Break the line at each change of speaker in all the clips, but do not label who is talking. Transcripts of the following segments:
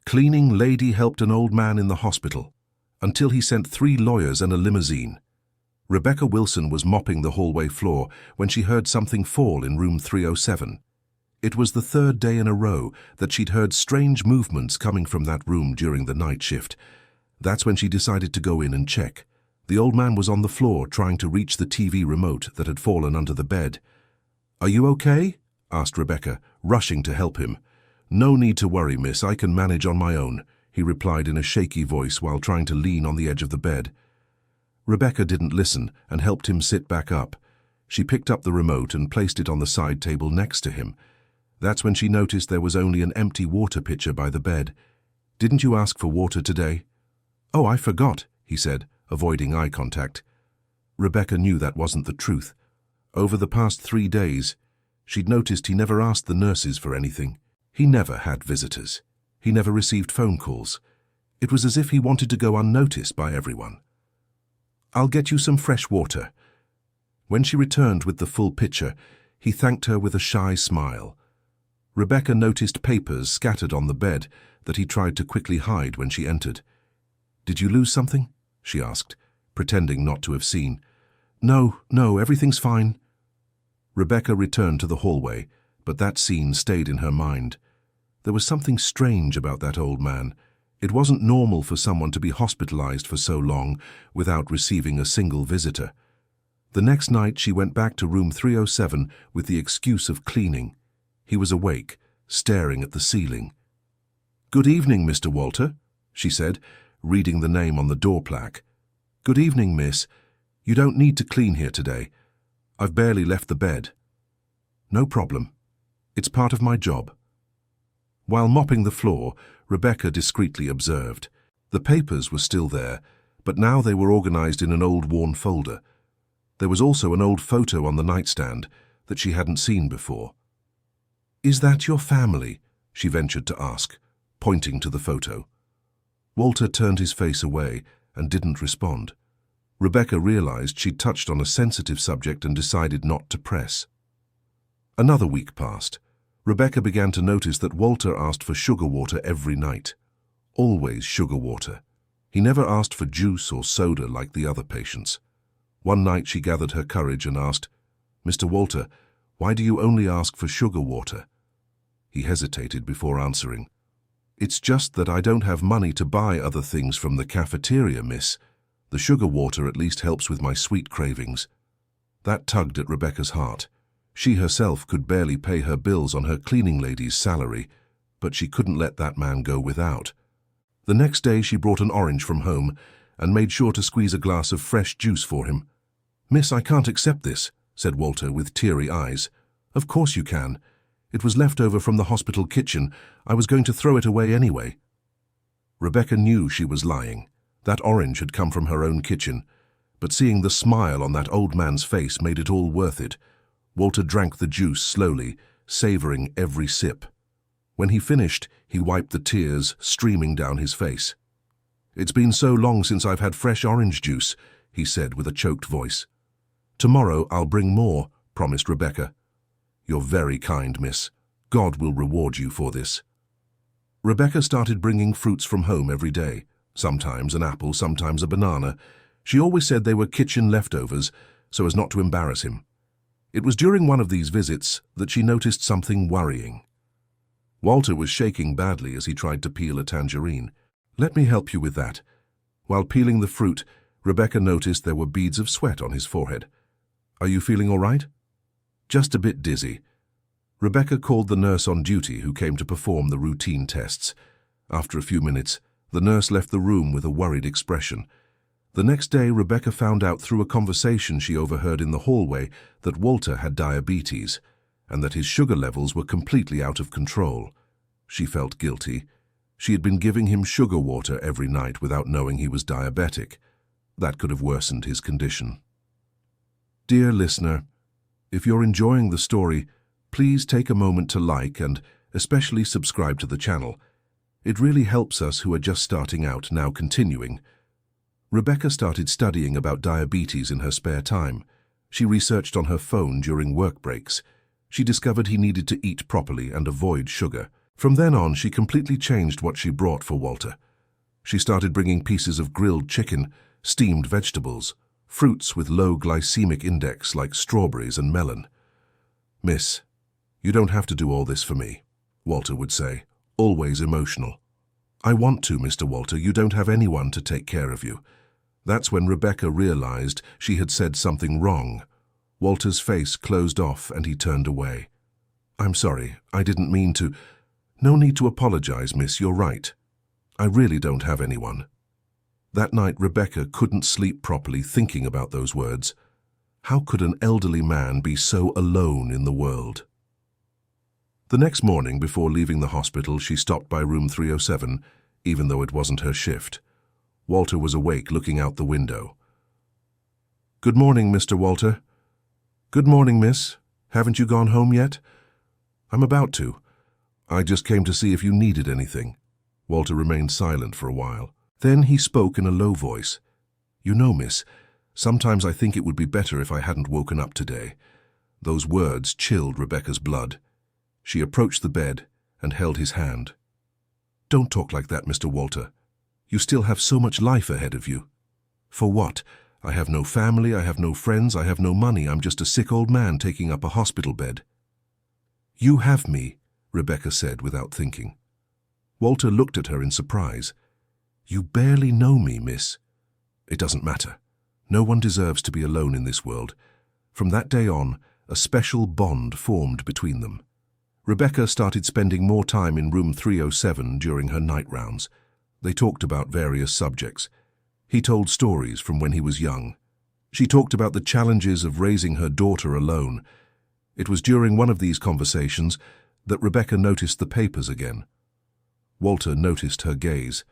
Cleaning lady helped an old man in the hospital, until he sent 3 lawyers and a limousine. Rebecca Wilson was mopping the hallway floor when she heard something fall in room 307. It was the 3rd day in a row that she'd heard strange movements coming from that room during the night shift. That's when she decided to go in and check. The old man was on the floor trying to reach the TV remote that had fallen under the bed. "Are you okay?" asked Rebecca, rushing to help him. "No need to worry, miss, I can manage on my own," he replied in a shaky voice while trying to lean on the edge of the bed. Rebecca didn't listen and helped him sit back up. She picked up the remote and placed it on the side table next to him. That's when she noticed there was only an empty water pitcher by the bed. "Didn't you ask for water today?" "Oh, I forgot," he said, avoiding eye contact. Rebecca knew that wasn't the truth. Over the past 3 days, she'd noticed he never asked the nurses for anything. He never had visitors. He never received phone calls. It was as if he wanted to go unnoticed by everyone. "I'll get you some fresh water." When she returned with the full pitcher, he thanked her with a shy smile. Rebecca noticed papers scattered on the bed that he tried to quickly hide when she entered. "Did you lose something?" she asked, pretending not to have seen. No, everything's fine." Rebecca returned to the hallway, but that scene stayed in her mind. There was something strange about that old man. It wasn't normal for someone to be hospitalized for so long without receiving a single visitor. The next night she went back to room 307 with the excuse of cleaning. He was awake, staring at the ceiling. "Good evening, Mr. Walter," she said, reading the name on the door plaque. "Good evening, miss. You don't need to clean here today. I've barely left the bed." "No problem. It's part of my job." While mopping the floor, Rebecca discreetly observed. The papers were still there, but now they were organized in an old worn folder. There was also an old photo on the nightstand that she hadn't seen before. "Is that your family?" she ventured to ask, pointing to the photo. Walter turned his face away and didn't respond. Rebecca realized she'd touched on a sensitive subject and decided not to press. Another week passed. Rebecca began to notice that Walter asked for sugar water every night. Always sugar water. He never asked for juice or soda like the other patients. One night she gathered her courage and asked, "Mr. Walter, why do you only ask for sugar water?" He hesitated before answering. "It's just that I don't have money to buy other things from the cafeteria, miss. The sugar water at least helps with my sweet cravings." That tugged at Rebecca's heart. She herself could barely pay her bills on her cleaning lady's salary, but she couldn't let that man go without. The next day she brought an orange from home and made sure to squeeze a glass of fresh juice for him. "Miss, I can't accept this," said Walter with teary eyes. "Of course you can. It was left over from the hospital kitchen. I was going to throw it away anyway." Rebecca knew she was lying. That orange had come from her own kitchen, but seeing the smile on that old man's face made it all worth it. Walter drank the juice slowly, savoring every sip. When he finished, he wiped the tears streaming down his face. "It's been so long since I've had fresh orange juice," he said with a choked voice. "Tomorrow I'll bring more," promised Rebecca. "You're very kind, miss. God will reward you for this." Rebecca started bringing fruits from home every day, sometimes an apple, sometimes a banana. She always said they were kitchen leftovers, so as not to embarrass him. It was during one of these visits that she noticed something worrying. Walter was shaking badly as he tried to peel a tangerine. "Let me help you with that." While peeling the fruit, Rebecca noticed there were beads of sweat on his forehead. "Are you feeling all right?" "Just a bit dizzy." Rebecca called the nurse on duty who came to perform the routine tests. After a few minutes, the nurse left the room with a worried expression. The next day, Rebecca found out through a conversation she overheard in the hallway that Walter had diabetes and that his sugar levels were completely out of control. She felt guilty. She had been giving him sugar water every night without knowing he was diabetic. That could have worsened his condition. Dear listener, if you're enjoying the story, please take a moment to like and especially subscribe to the channel. It really helps us who are just starting out now continuing. Rebecca started studying about diabetes in her spare time. She researched on her phone during work breaks. She discovered he needed to eat properly and avoid sugar. From then on, she completely changed what she brought for Walter. She started bringing pieces of grilled chicken, steamed vegetables, fruits with low glycemic index like strawberries and melon. "Miss, you don't have to do all this for me," Walter would say, always emotional. "I want to, Mr. Walter. You don't have anyone to take care of you." That's when Rebecca realized she had said something wrong. Walter's face closed off and he turned away. "I'm sorry, I didn't mean to—" "No need to apologize, miss, you're right. I really don't have anyone." That night, Rebecca couldn't sleep properly thinking about those words. How could an elderly man be so alone in the world? The next morning, before leaving the hospital, she stopped by room 307, even though it wasn't her shift. Walter was awake, looking out the window. "Good morning, Mr. Walter." "Good morning, miss. Haven't you gone home yet?" "I'm about to. I just came to see if you needed anything." Walter remained silent for a while. Then he spoke in a low voice. "You know, miss, sometimes I think it would be better if I hadn't woken up today." Those words chilled Rebecca's blood. She approached the bed and held his hand. "Don't talk like that, Mr. Walter. You still have so much life ahead of you." "For what? I have no family, I have no friends, I have no money. I'm just a sick old man taking up a hospital bed." "You have me," Rebecca said without thinking. Walter looked at her in surprise. "You barely know me, miss." "It doesn't matter. No one deserves to be alone in this world." From that day on, a special bond formed between them. Rebecca started spending more time in room 307 during her night rounds. They talked about various subjects. He told stories from when he was young. She talked about the challenges of raising her daughter alone. It was during one of these conversations that Rebecca noticed the papers again. Walter noticed her gaze.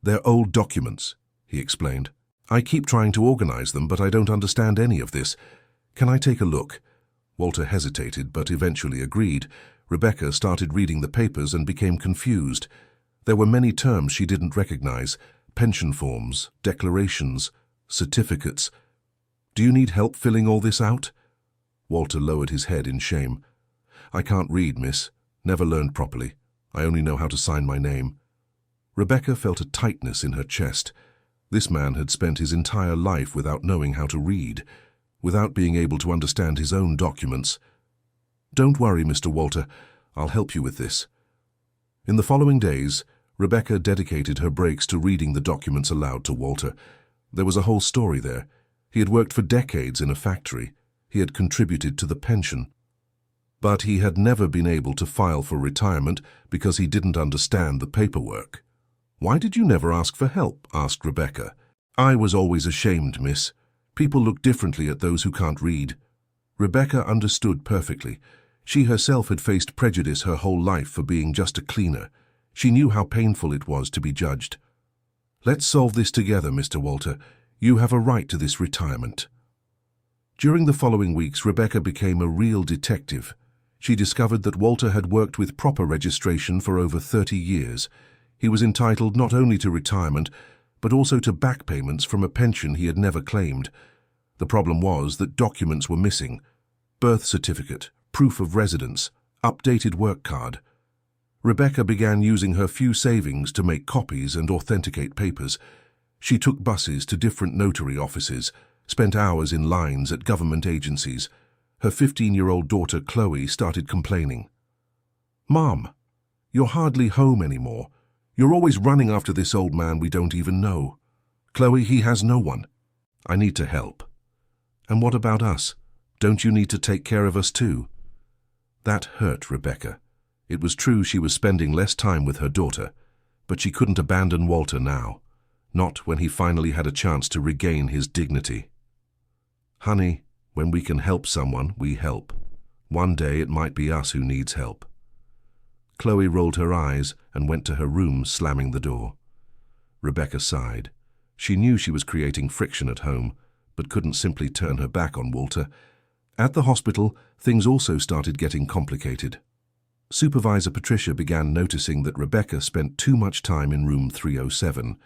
"They're old documents," he explained. "I keep trying to organize them, but I don't understand any of this. Can I take a look?" Walter hesitated, but eventually agreed. Rebecca started reading the papers and became confused. There were many terms she didn't recognize: pension forms, declarations, certificates. "Do you need help filling all this out?" Walter lowered his head in shame. "I can't read, miss. Never learned properly. I only know how to sign my name." Rebecca felt a tightness in her chest. This man had spent his entire life without knowing how to read, without being able to understand his own documents. "Don't worry, Mr. Walter. I'll help you with this." In the following days, Rebecca dedicated her breaks to reading the documents aloud to Walter. There was a whole story there. He had worked for decades in a factory. He had contributed to the pension. But he had never been able to file for retirement because he didn't understand the paperwork. "Why did you never ask for help?" asked Rebecca. "I was always ashamed, miss. People look differently at those who can't read." Rebecca understood perfectly. She herself had faced prejudice her whole life for being just a cleaner. She knew how painful it was to be judged. "Let's solve this together, Mr. Walter. You have a right to this retirement." During the following weeks, Rebecca became a real detective. She discovered that Walter had worked with proper registration for over 30 years. He was entitled not only to retirement, but also to back payments from a pension he had never claimed. The problem was that documents were missing: birth certificate, proof of residence, updated work card. Rebecca began using her few savings to make copies and authenticate papers. She took buses to different notary offices, spent hours in lines at government agencies. Her 15-year-old daughter Chloe started complaining. "Mom, you're hardly home anymore. You're always running after this old man we don't even know. Chloe, he has no one. I need to help." "And what about us? Don't you need to take care of us too?" That hurt Rebecca. It was true she was spending less time with her daughter, but she couldn't abandon Walter now, not when he finally had a chance to regain his dignity. "Honey, when we can help someone, we help. One day it might be us who needs help." Chloe rolled her eyes and went to her room, slamming the door. Rebecca sighed. She knew she was creating friction at home, but couldn't simply turn her back on Walter. At the hospital, things also started getting complicated. Supervisor Patricia began noticing that Rebecca spent too much time in room 307.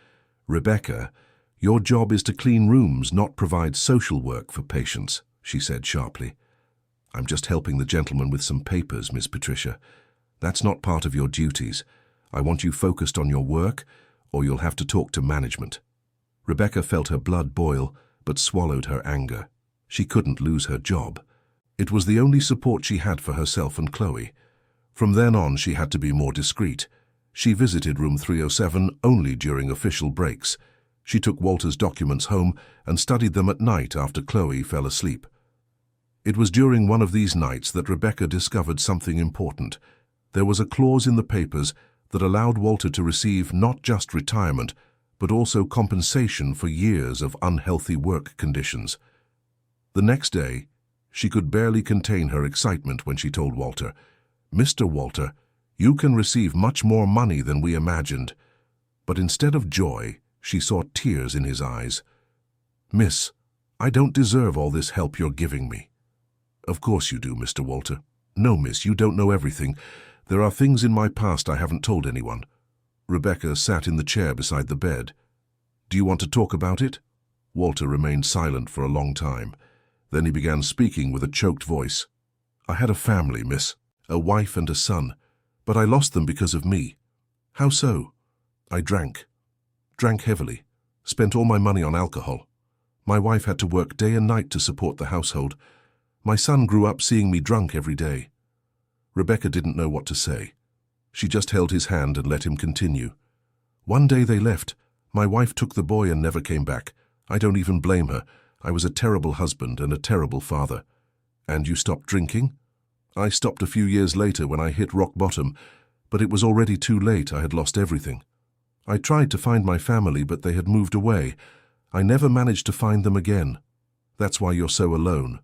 "Rebecca, your job is to clean rooms, not provide social work for patients," she said sharply. "I'm just helping the gentleman with some papers, Miss Patricia. That's not part of your duties. I want you focused on your work, or you'll have to talk to management." Rebecca felt her blood boil, but swallowed her anger. She couldn't lose her job. It was the only support she had for herself and Chloe. From then on, she had to be more discreet. She visited room 307 only during official breaks. She took Walter's documents home and studied them at night after Chloe fell asleep. It was during one of these nights that Rebecca discovered something important. There was a clause in the papers that allowed Walter to receive not just retirement, but also compensation for years of unhealthy work conditions. The next day, she could barely contain her excitement when she told Walter, "Mr. Walter, you can receive much more money than we imagined." But instead of joy, she saw tears in his eyes. "Miss, I don't deserve all this help you're giving me." "Of course you do, Mr. Walter." "No, miss, you don't know everything. There are things in my past I haven't told anyone." Rebecca sat in the chair beside the bed. "Do you want to talk about it?" Walter remained silent for a long time. Then he began speaking with a choked voice. "I had a family, miss, a wife and a son, but I lost them because of me." "How so?" "I drank heavily, spent all my money on alcohol. My wife had to work day and night to support the household. My son grew up seeing me drunk every day." Rebecca didn't know what to say. She just held his hand and let him continue. "One day they left. My wife took the boy and never came back. I don't even blame her. I was a terrible husband and a terrible father." "And you stopped drinking?" "I stopped a few years later when I hit rock bottom, but it was already too late. I had lost everything. I tried to find my family, but they had moved away. I never managed to find them again." "That's why you're so alone."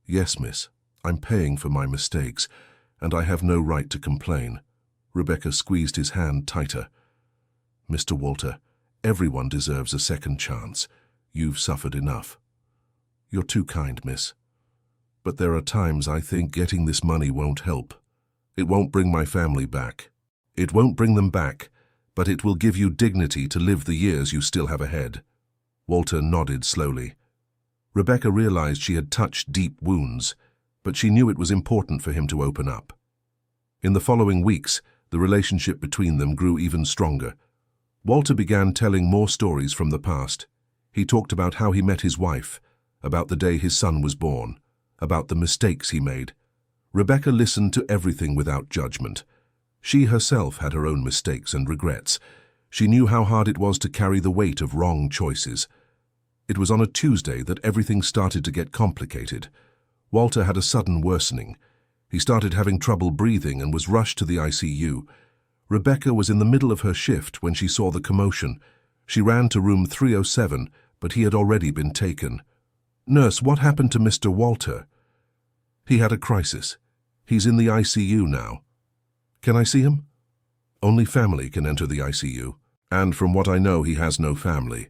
"Yes, miss. I'm paying for my mistakes, and I have no right to complain." Rebecca squeezed his hand tighter. "Mr. Walter, everyone deserves a second chance. You've suffered enough." "You're too kind, miss. But there are times I think getting this money won't help. It won't bring my family back. It won't bring them back, but it will give you dignity to live the years you still have ahead." Walter nodded slowly. Rebecca realized she had touched deep wounds, but she knew it was important for him to open up. In the following weeks, the relationship between them grew even stronger. Walter began telling more stories from the past. He talked about how he met his wife, about the day his son was born, about the mistakes he made. Rebecca listened to everything without judgment. She herself had her own mistakes and regrets. She knew how hard it was to carry the weight of wrong choices. It was on a Tuesday that everything started to get complicated. Walter had a sudden worsening. He started having trouble breathing and was rushed to the ICU. Rebecca was in the middle of her shift when she saw the commotion. She ran to room 307, but he had already been taken. "Nurse, what happened to Mr. Walter?" "He had a crisis. He's in the ICU now." "Can I see him?" "Only family can enter the ICU, and from what I know, he has no family."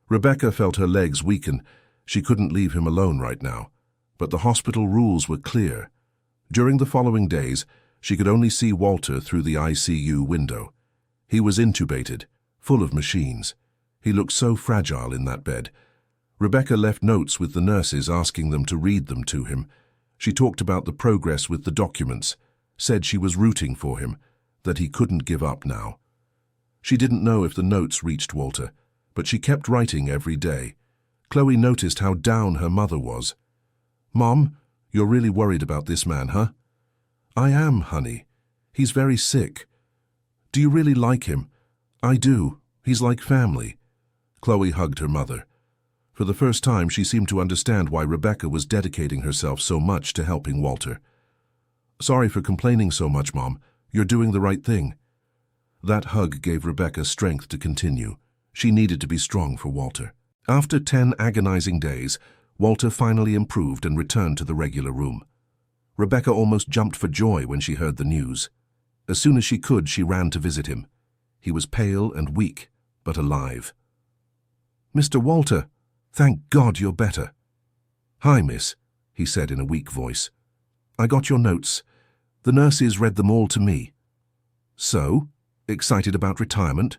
Rebecca felt her legs weaken. She couldn't leave him alone right now. But the hospital rules were clear. During the following days, she could only see Walter through the ICU window. He was intubated, full of machines. He looked so fragile in that bed. Rebecca left notes with the nurses asking them to read them to him. She talked about the progress with the documents, said she was rooting for him, that he couldn't give up now. She didn't know if the notes reached Walter, but she kept writing every day. Chloe noticed how down her mother was. "Mom, you're really worried about this man, huh?" "I am, honey. He's very sick." "Do you really like him?" "I do. He's like family." Chloe hugged her mother. For the first time, she seemed to understand why Rebecca was dedicating herself so much to helping Walter. "Sorry for complaining so much, Mom. You're doing the right thing." That hug gave Rebecca strength to continue. She needed to be strong for Walter. After 10 agonizing days, Walter finally improved and returned to the regular room. Rebecca almost jumped for joy when she heard the news. As soon as she could, she ran to visit him. He was pale and weak, but alive. "Mr. Walter, thank God you're better." "Hi, miss," he said in a weak voice. "I got your notes. The nurses read them all to me." "So? Excited about retirement?"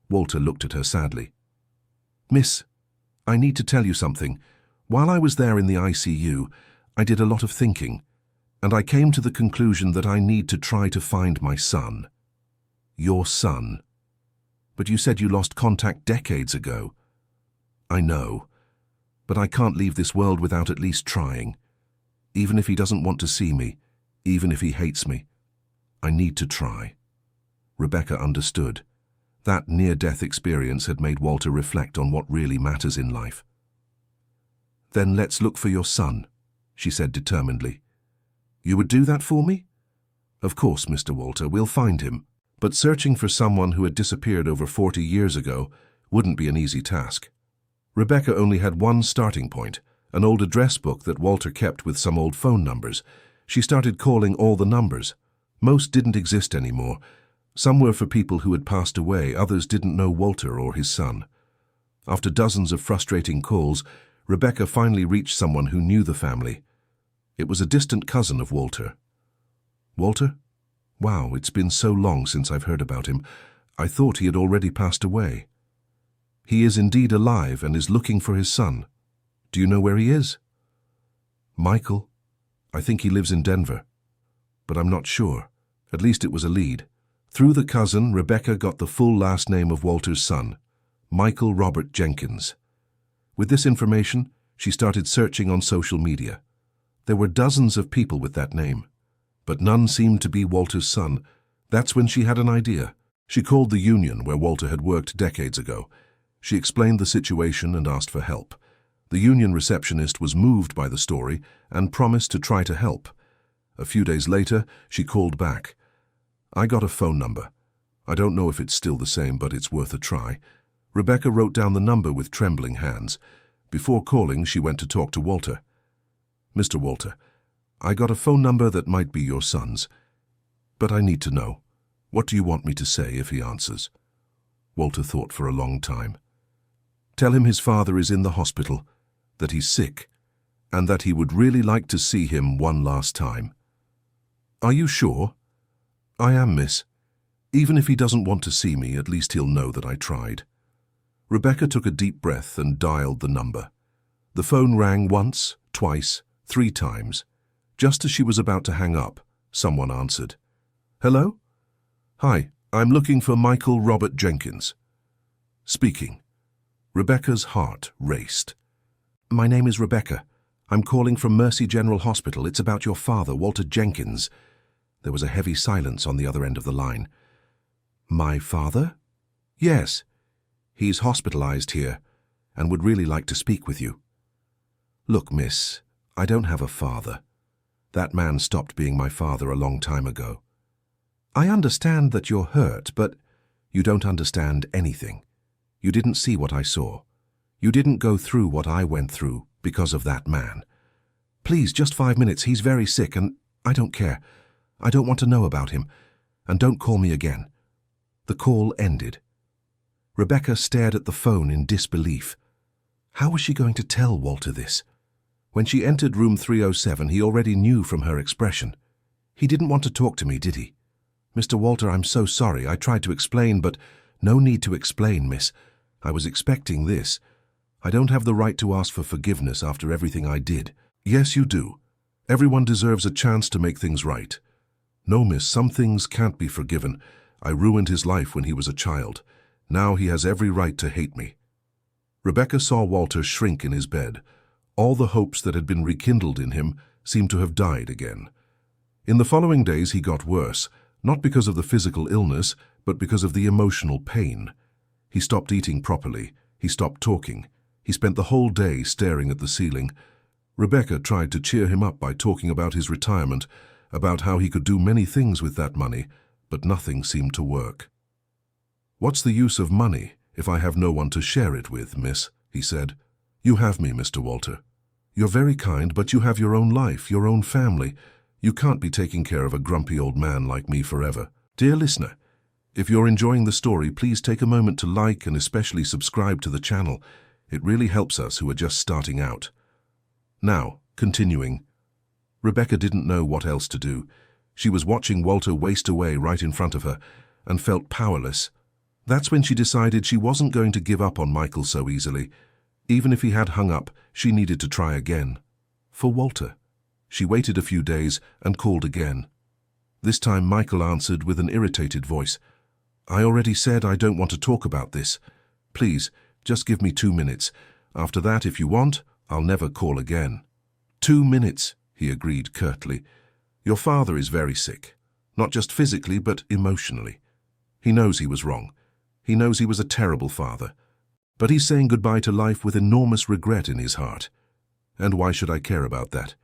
Walter looked at her sadly. "Miss, I need to tell you something. While I was there in the ICU, I did a lot of thinking. And I came to the conclusion that I need to try to find my son. Your son. But you said you lost contact decades ago. I know, but I can't leave this world without at least trying. Even if he doesn't want to see me, even if he hates me, I need to try. Rebecca understood. That near-death experience had made Walter reflect on what really matters in life. Then let's look for your son, she said determinedly. You would do that for me? Of course, Mr. Walter, we'll find him. But searching for someone who had disappeared over 40 years ago wouldn't be an easy task. Rebecca only had one starting point, an old address book that Walter kept with some old phone numbers. She started calling all the numbers. Most didn't exist anymore. Some were for people who had passed away, others didn't know Walter or his son. After dozens of frustrating calls, Rebecca finally reached someone who knew the family. It was a distant cousin of Walter. Walter? Wow, it's been so long since I've heard about him. I thought he had already passed away. He is indeed alive and is looking for his son. Do you know where he is? Michael? I think he lives in Denver. But I'm not sure. At least it was a lead. Through the cousin, Rebecca got the full last name of Walter's son, Michael Robert Jenkins. With this information, she started searching on social media. There were dozens of people with that name, but none seemed to be Walter's son. That's when she had an idea. She called the union where Walter had worked decades ago. She explained the situation and asked for help. The union receptionist was moved by the story and promised to try to help. A few days later, she called back. I got a phone number. I don't know if it's still the same, but it's worth a try. Rebecca wrote down the number with trembling hands. Before calling, she went to talk to Walter. Mr. Walter, I got a phone number that might be your son's. But I need to know. What do you want me to say if he answers? Walter thought for a long time. Tell him his father is in the hospital, that he's sick, and that he would really like to see him one last time. Are you sure? I am, miss. Even if he doesn't want to see me, at least he'll know that I tried. Rebecca took a deep breath and dialed the number. The phone rang once, twice, 3 times. Just as she was about to hang up, someone answered. Hello? Hi, I'm looking for Michael Robert Jenkins. Speaking. Rebecca's heart raced. My name is Rebecca. I'm calling from Mercy General Hospital. It's about your father, Walter Jenkins. There was a heavy silence on the other end of the line. My father? Yes. He's hospitalized here and would really like to speak with you. Look, miss, I don't have a father. That man stopped being my father a long time ago. I understand that you're hurt, but you don't understand anything. You didn't see what I saw. You didn't go through what I went through because of that man. Please, just 5 minutes. He's very sick and I don't care. I don't want to know about him. And don't call me again. The call ended. Rebecca stared at the phone in disbelief. How was she going to tell Walter this? When she entered room 307, he already knew from her expression. He didn't want to talk to me, did he? Mr. Walter, I'm so sorry. I tried to explain, but no need to explain, miss. I was expecting this. I don't have the right to ask for forgiveness after everything I did. Yes, you do. Everyone deserves a chance to make things right. No, miss, some things can't be forgiven. I ruined his life when he was a child. Now he has every right to hate me. Rebecca saw Walter shrink in his bed. All the hopes that had been rekindled in him seemed to have died again. In the following days he got worse, not because of the physical illness, but because of the emotional pain. He stopped eating properly. He stopped talking. He spent the whole day staring at the ceiling. Rebecca tried to cheer him up by talking about his retirement, about how he could do many things with that money, but nothing seemed to work. What's the use of money if I have no one to share it with, miss? He said. You have me, Mr. Walter. You're very kind, but you have your own life, your own family. You can't be taking care of a grumpy old man like me forever. Dear listener, if you're enjoying the story, please take a moment to like and especially subscribe to the channel. It really helps us who are just starting out. Now, continuing. Rebecca didn't know what else to do. She was watching Walter waste away right in front of her and felt powerless. That's when she decided she wasn't going to give up on Michael so easily. Even if he had hung up, she needed to try again. For Walter. She waited a few days and called again. This time Michael answered with an irritated voice. "I already said I don't want to talk about this. Please, just give me 2 minutes. After that, if you want, I'll never call again." 2 minutes, he agreed curtly. "Your father is very sick. Not just physically, but emotionally. He knows he was wrong. He knows he was a terrible father. But he's saying goodbye to life with enormous regret in his heart. And why should I care about that?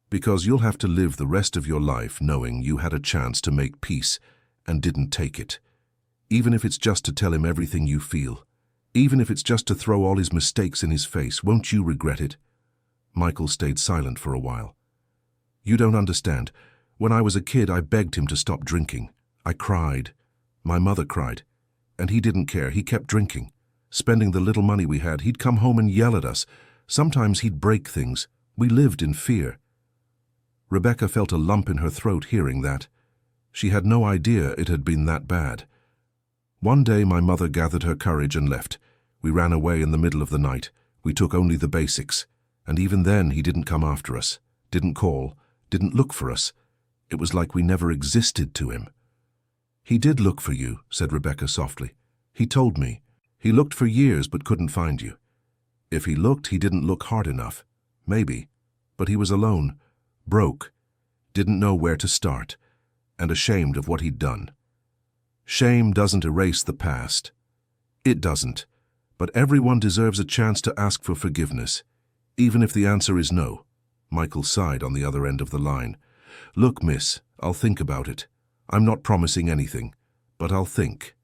Because you'll have to live the rest of your life knowing you had a chance to make peace and didn't take it. Even if it's just to tell him everything you feel. Even if it's just to throw all his mistakes in his face, won't you regret it?" Michael stayed silent for a while. "You don't understand. When I was a kid, I begged him to stop drinking. I cried. My mother cried. And he didn't care. He kept drinking. Spending the little money we had, he'd come home and yell at us. Sometimes he'd break things. We lived in fear." Rebecca felt a lump in her throat hearing that. She had no idea it had been that bad. "One day my mother gathered her courage and left. We ran away in the middle of the night. We took only the basics. And even then he didn't come after us, didn't call, didn't look for us. It was like we never existed to him." "He did look for you," said Rebecca softly. "He told me. He looked for years but couldn't find you. If he looked, he didn't look hard enough. Maybe. But he was alone, broke, didn't know where to start, and ashamed of what he'd done. Shame doesn't erase the past. It doesn't. But everyone deserves a chance to ask for forgiveness, even if the answer is no." Michael sighed on the other end of the line. "Look, miss, I'll think about it. I'm not promising anything, but I'll think.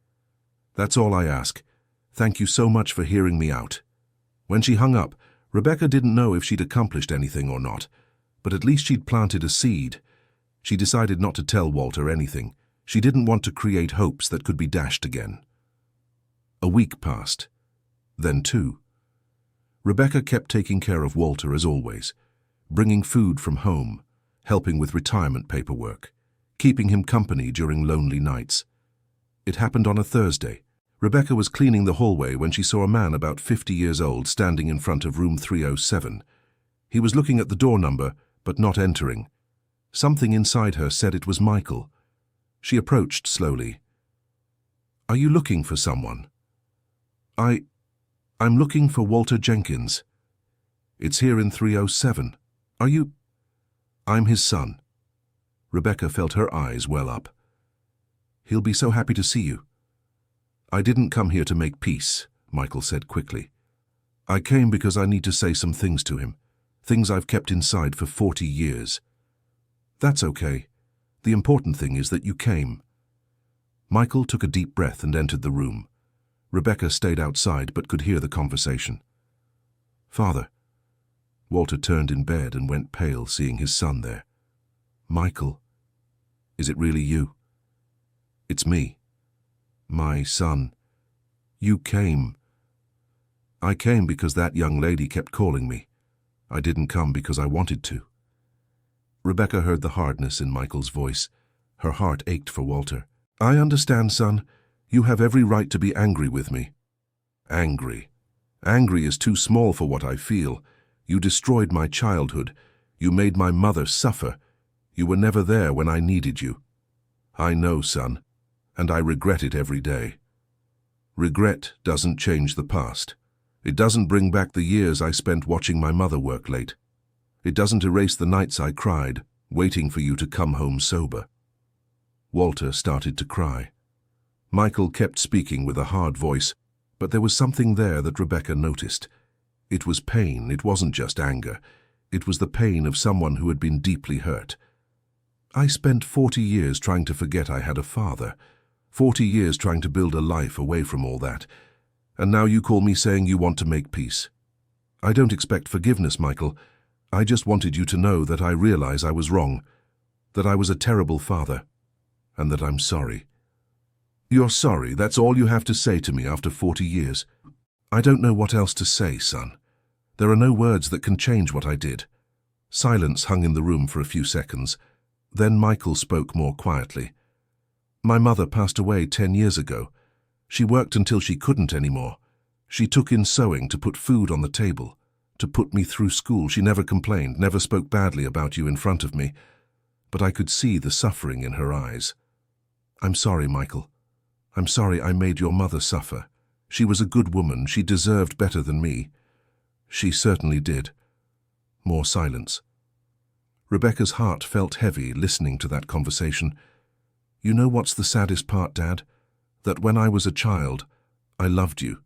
That's all I ask. Thank you so much for hearing me out." When she hung up, Rebecca didn't know if she'd accomplished anything or not, but at least she'd planted a seed. She decided not to tell Walter anything. She didn't want to create hopes that could be dashed again. A week passed. Then 2. Rebecca kept taking care of Walter as always, bringing food from home, helping with retirement paperwork, keeping him company during lonely nights. It happened on a Thursday. Rebecca was cleaning the hallway when she saw a man about 50 years old standing in front of room 307. He was looking at the door number, but not entering. Something inside her said it was Michael. She approached slowly. "Are you looking for someone?" I'm looking for Walter Jenkins. It's here in 307. Are you?" "I'm his son." Rebecca felt her eyes well up. "He'll be so happy to see you." "I didn't come here to make peace," Michael said quickly. "I came because I need to say some things to him, things I've kept inside for 40 years. "That's okay. The important thing is that you came." Michael took a deep breath and entered the room. Rebecca stayed outside but could hear the conversation. "Father." Walter turned in bed and went pale seeing his son there. "Michael, is it really you?" "It's me. My son. You came." "I came because that young lady kept calling me. I didn't come because I wanted to." Rebecca heard the hardness in Michael's voice. Her heart ached for Walter. "I understand, son. You have every right to be angry with me." "Angry? Angry is too small for what I feel. You destroyed my childhood. You made my mother suffer. You were never there when I needed you." "I know, son, and I regret it every day." "Regret doesn't change the past. It doesn't bring back the years I spent watching my mother work late. It doesn't erase the nights I cried, waiting for you to come home sober." Walter started to cry. Michael kept speaking with a hard voice, but there was something there that Rebecca noticed. It was pain, it wasn't just anger. It was the pain of someone who had been deeply hurt. "I spent 40 years trying to forget I had a father, 40 years trying to build a life away from all that, and now you call me saying you want to make peace. I don't expect forgiveness, Michael. I just wanted you to know that I realize I was wrong, that I was a terrible father, and that I'm sorry." "You're sorry? That's all you have to say to me after 40 years? "I don't know what else to say, son. There are no words that can change what I did." Silence hung in the room for a few seconds. Then Michael spoke more quietly. "My mother passed away 10 years ago. She worked until she couldn't anymore. She took in sewing to put food on the table. to put me through school. She never complained, never spoke badly about you in front of me, but I could see the suffering in her eyes. I'm sorry, Michael. I'm sorry I made your mother suffer. She was a good woman. She deserved better than me. She certainly did. More silence. Rebecca's heart felt heavy listening to that conversation. You know what's the saddest part, Dad? That when I was a child, I loved you.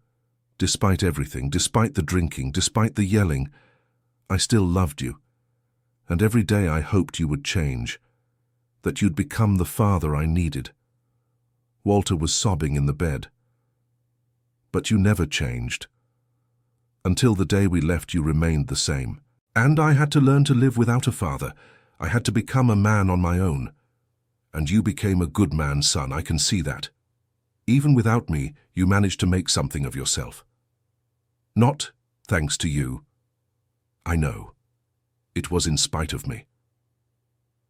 Despite everything, despite the drinking, despite the yelling, I still loved you. And every day I hoped you would change, that you'd become the father I needed. Walter was sobbing in the bed. But you never changed. Until the day we left, you remained the same. And I had to learn to live without a father. I had to become a man on my own. And you became a good man's son, I can see that. Even without me, you managed to make something of yourself. Not thanks to you. I know. It was in spite of me.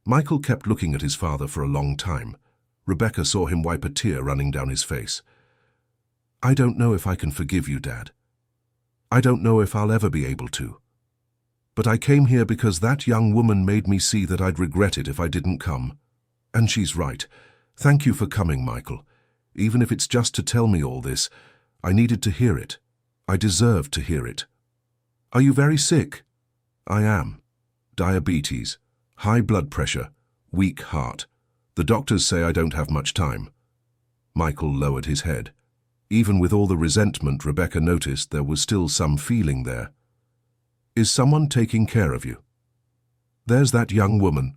Michael kept looking at his father for a long time. Rebecca saw him wipe a tear running down his face. I don't know if I can forgive you, Dad. I don't know if I'll ever be able to. But I came here because that young woman made me see that I'd regret it if I didn't come. And she's right. Thank you for coming, Michael. Even if it's just to tell me all this, I needed to hear it. I deserved to hear it. Are you very sick? I am. Diabetes, high blood pressure, weak heart. The doctors say I don't have much time. Michael lowered his head. Even with all the resentment, Rebecca noticed there was still some feeling there. Is someone taking care of you? There's that young woman.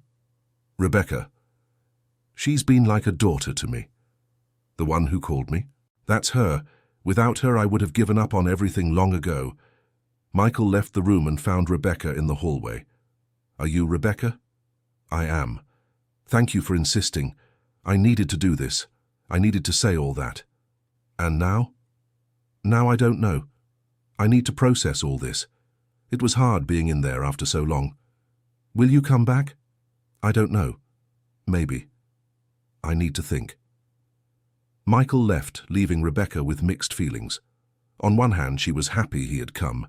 Rebecca. She's been like a daughter to me. The one who called me? That's her. Without her, I would have given up on everything long ago. Michael left the room and found Rebecca in the hallway. Are you Rebecca? I am. Thank you for insisting. I needed to do this. I needed to say all that. And now? Now I don't know. I need to process all this. It was hard being in there after so long. Will you come back? I don't know. Maybe. I need to think. Michael left, leaving Rebecca with mixed feelings. On one hand, she was happy he had come.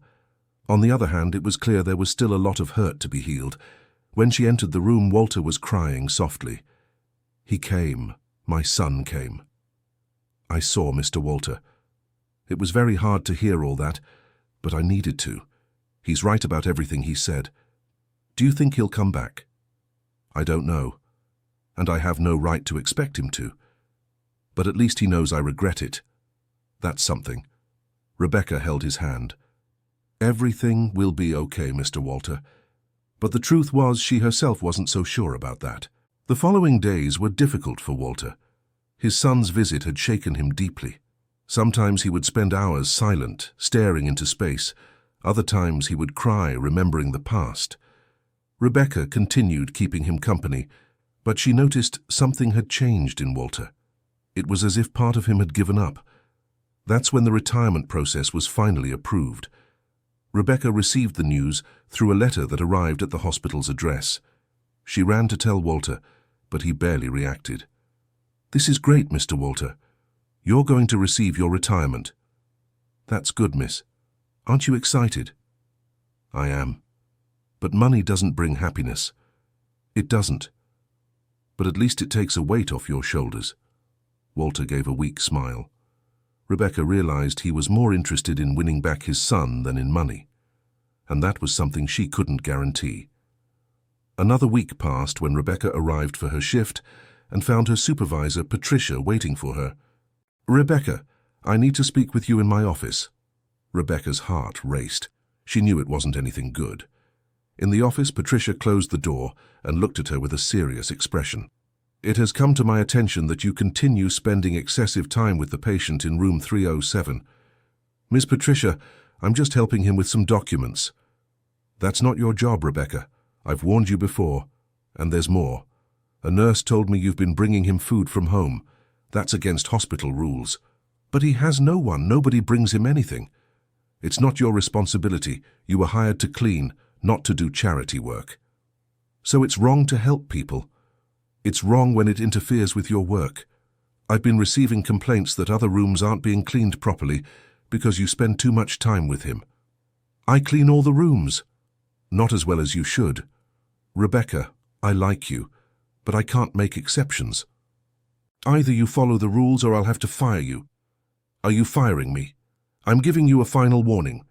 On the other hand, it was clear there was still a lot of hurt to be healed. When she entered the room, Walter was crying softly. He came. My son came. I saw Mr. Walter. It was very hard to hear all that, but I needed to. He's right about everything he said. Do you think he'll come back? I don't know, and I have no right to expect him to. But at least he knows I regret it. That's something. Rebecca held his hand. Everything will be okay, Mr. Walter. But the truth was she herself wasn't so sure about that. The following days were difficult for Walter. His son's visit had shaken him deeply. Sometimes he would spend hours silent, staring into space. Other times he would cry, remembering the past. Rebecca continued keeping him company, but she noticed something had changed in Walter. It was as if part of him had given up. That's when the retirement process was finally approved. Rebecca received the news through a letter that arrived at the hospital's address. She ran to tell Walter, but he barely reacted. This is great, Mr. Walter. You're going to receive your retirement. That's good, miss. Aren't you excited? I am. But money doesn't bring happiness. It doesn't. But at least it takes a weight off your shoulders. Walter gave a weak smile. Rebecca realized he was more interested in winning back his son than in money, and that was something she couldn't guarantee. Another week passed when Rebecca arrived for her shift and found her supervisor, Patricia, waiting for her. Rebecca, I need to speak with you in my office. Rebecca's heart raced. She knew it wasn't anything good. In the office, Patricia closed the door and looked at her with a serious expression. It has come to my attention that you continue spending excessive time with the patient in room 307. Miss Patricia, I'm just helping him with some documents. That's not your job, Rebecca. I've warned you before. And there's more. A nurse told me you've been bringing him food from home. That's against hospital rules. But he has no one. Nobody brings him anything. It's not your responsibility. You were hired to clean, not to do charity work. So it's wrong to help people. It's wrong when it interferes with your work. I've been receiving complaints that other rooms aren't being cleaned properly because you spend too much time with him. I clean all the rooms. Not as well as you should. Rebecca, I like you, but I can't make exceptions. Either you follow the rules or I'll have to fire you. Are you firing me? I'm giving you a final warning.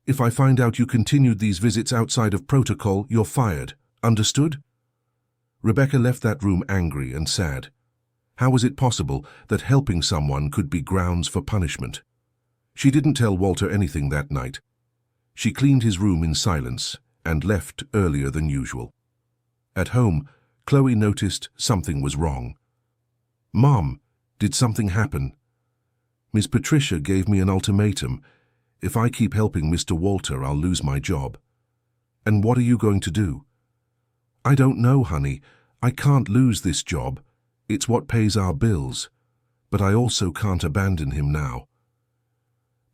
If I find out you continued these visits outside of protocol, you're fired. Understood? Rebecca left that room angry and sad. How was it possible that helping someone could be grounds for punishment? She didn't tell Walter anything that night. She cleaned his room in silence and left earlier than usual. At home, Chloe noticed something was wrong. Mom, did something happen? Miss Patricia gave me an ultimatum. If I keep helping Mr. Walter, I'll lose my job. And what are you going to do? I don't know, honey. I can't lose this job. It's what pays our bills. But I also can't abandon him now.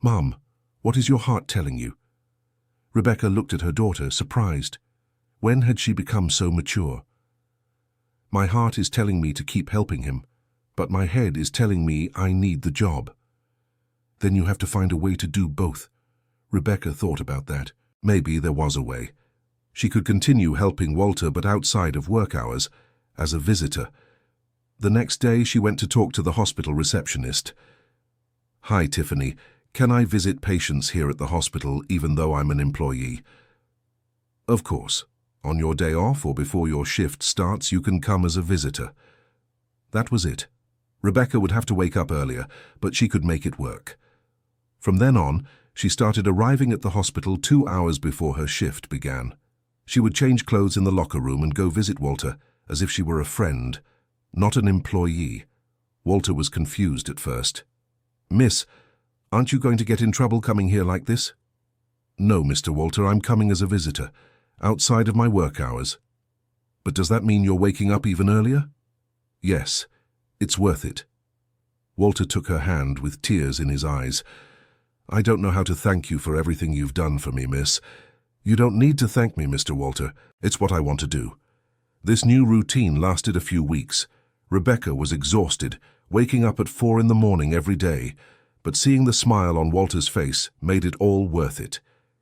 Mom, what is your heart telling you? Rebecca looked at her daughter, surprised. When had she become so mature? My heart is telling me to keep helping him, but my head is telling me I need the job. Then you have to find a way to do both. Rebecca thought about that. Maybe there was a way. She could continue helping Walter, but outside of work hours, as a visitor. The next day, she went to talk to the hospital receptionist. Hi, Tiffany. Can I visit patients here at the hospital even though I'm an employee? Of course. On your day off or before your shift starts, you can come as a visitor. That was it. Rebecca would have to wake up earlier, but she could make it work. From then on, she started arriving at the hospital 2 hours before her shift began. She would change clothes in the locker room and go visit Walter as if she were a friend, not an employee. Walter was confused at first. Miss, aren't you going to get in trouble coming here like this? No, Mr. Walter, I'm coming as a visitor, outside of my work hours. But does that mean you're waking up even earlier? Yes, it's worth it. Walter took her hand with tears in his eyes. I don't know how to thank you for everything you've done for me, miss. You don't need to thank me, Mr. Walter. It's what I want to do. This new routine lasted a few weeks. Rebecca was exhausted, waking up at 4 in the morning every day, but seeing the smile on Walter's face made it all worth it.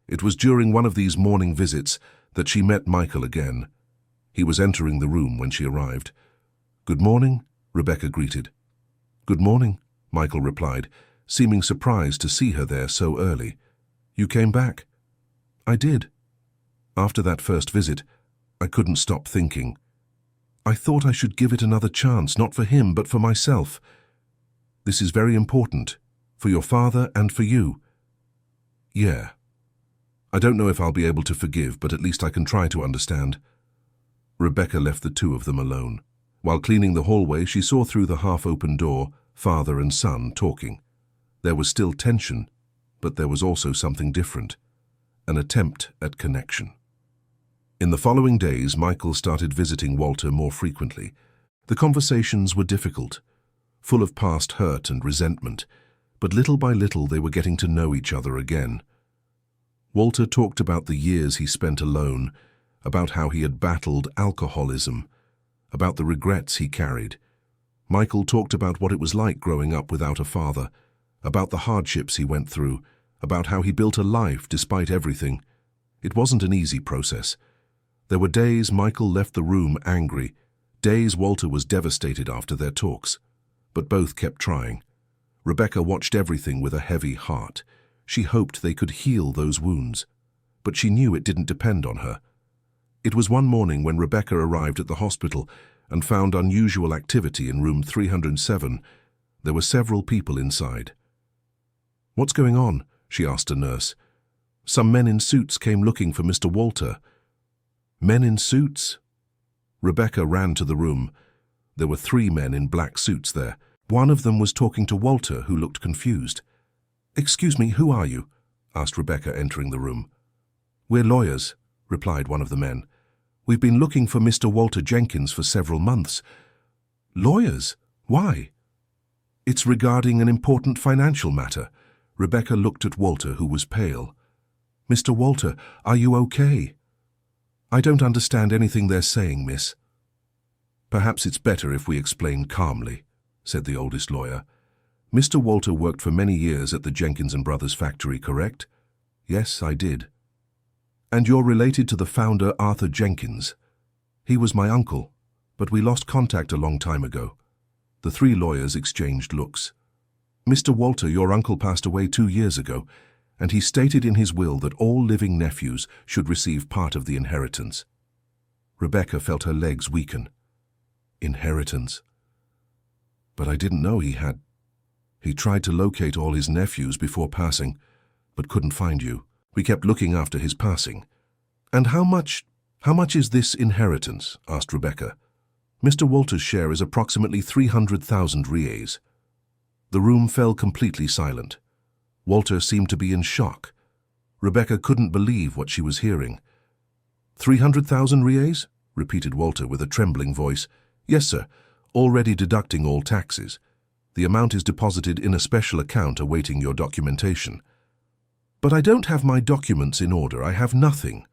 It was during one of these morning visits that she met Michael again. He was entering the room when she arrived. Good morning, Rebecca greeted. Good morning, Michael replied, seeming surprised to see her there so early. You came back? I did. After that first visit, I couldn't stop thinking. I thought I should give it another chance, not for him, but for myself. This is very important, for your father and for you. Yeah. I don't know if I'll be able to forgive, but at least I can try to understand. Rebecca left the two of them alone. While cleaning the hallway, she saw through the half-open door father and son talking. There was still tension, but there was also something different, an attempt at connection. In the following days, Michael started visiting Walter more frequently. The conversations were difficult, full of past hurt and resentment, but little by little they were getting to know each other again. Walter talked about the years he spent alone, about how he had battled alcoholism, about the regrets he carried. Michael talked about what it was like growing up without a father, about the hardships he went through, about how he built a life despite everything. It wasn't an easy process. There were days Michael left the room angry, days Walter was devastated after their talks. But both kept trying. Rebecca watched everything with a heavy heart. She hoped they could heal those wounds, but she knew it didn't depend on her. It was one morning when Rebecca arrived at the hospital and found unusual activity in room 307. There were several people inside. What's going on? She asked a nurse. Some men in suits came looking for Mr. Walter. Men in suits? Rebecca ran to the room. There were 3 men in black suits there. One of them was talking to Walter, who looked confused. Excuse me, who are you? Asked Rebecca, entering the room. We're lawyers, replied one of the men. We've been looking for Mr. Walter Jenkins for several months. Lawyers? Why? It's regarding an important financial matter. Rebecca looked at Walter, who was pale. Mr. Walter, are you okay? I don't understand anything they're saying, miss. Perhaps it's better if we explain calmly, said the oldest lawyer. Mr. Walter worked for many years at the Jenkins and Brothers factory, correct? Yes, I did. And you're related to the founder, Arthur Jenkins. He was my uncle, but we lost contact a long time ago. The three lawyers exchanged looks. Mr. Walter, your uncle passed away 2 years ago, and he stated in his will that all living nephews should receive part of the inheritance. Rebecca felt her legs weaken. Inheritance? But I didn't know he had. He tried to locate all his nephews before passing, but couldn't find you. We kept looking after his passing. And how much is this inheritance? Asked Rebecca. Mr. Walter's share is approximately 300,000 reais. The room fell completely silent. Walter seemed to be in shock. Rebecca couldn't believe what she was hearing. 300,000 reais? Repeated Walter with a trembling voice. Yes, sir, already deducting all taxes. The amount is deposited in a special account awaiting your documentation. But I don't have my documents in order. I have nothing.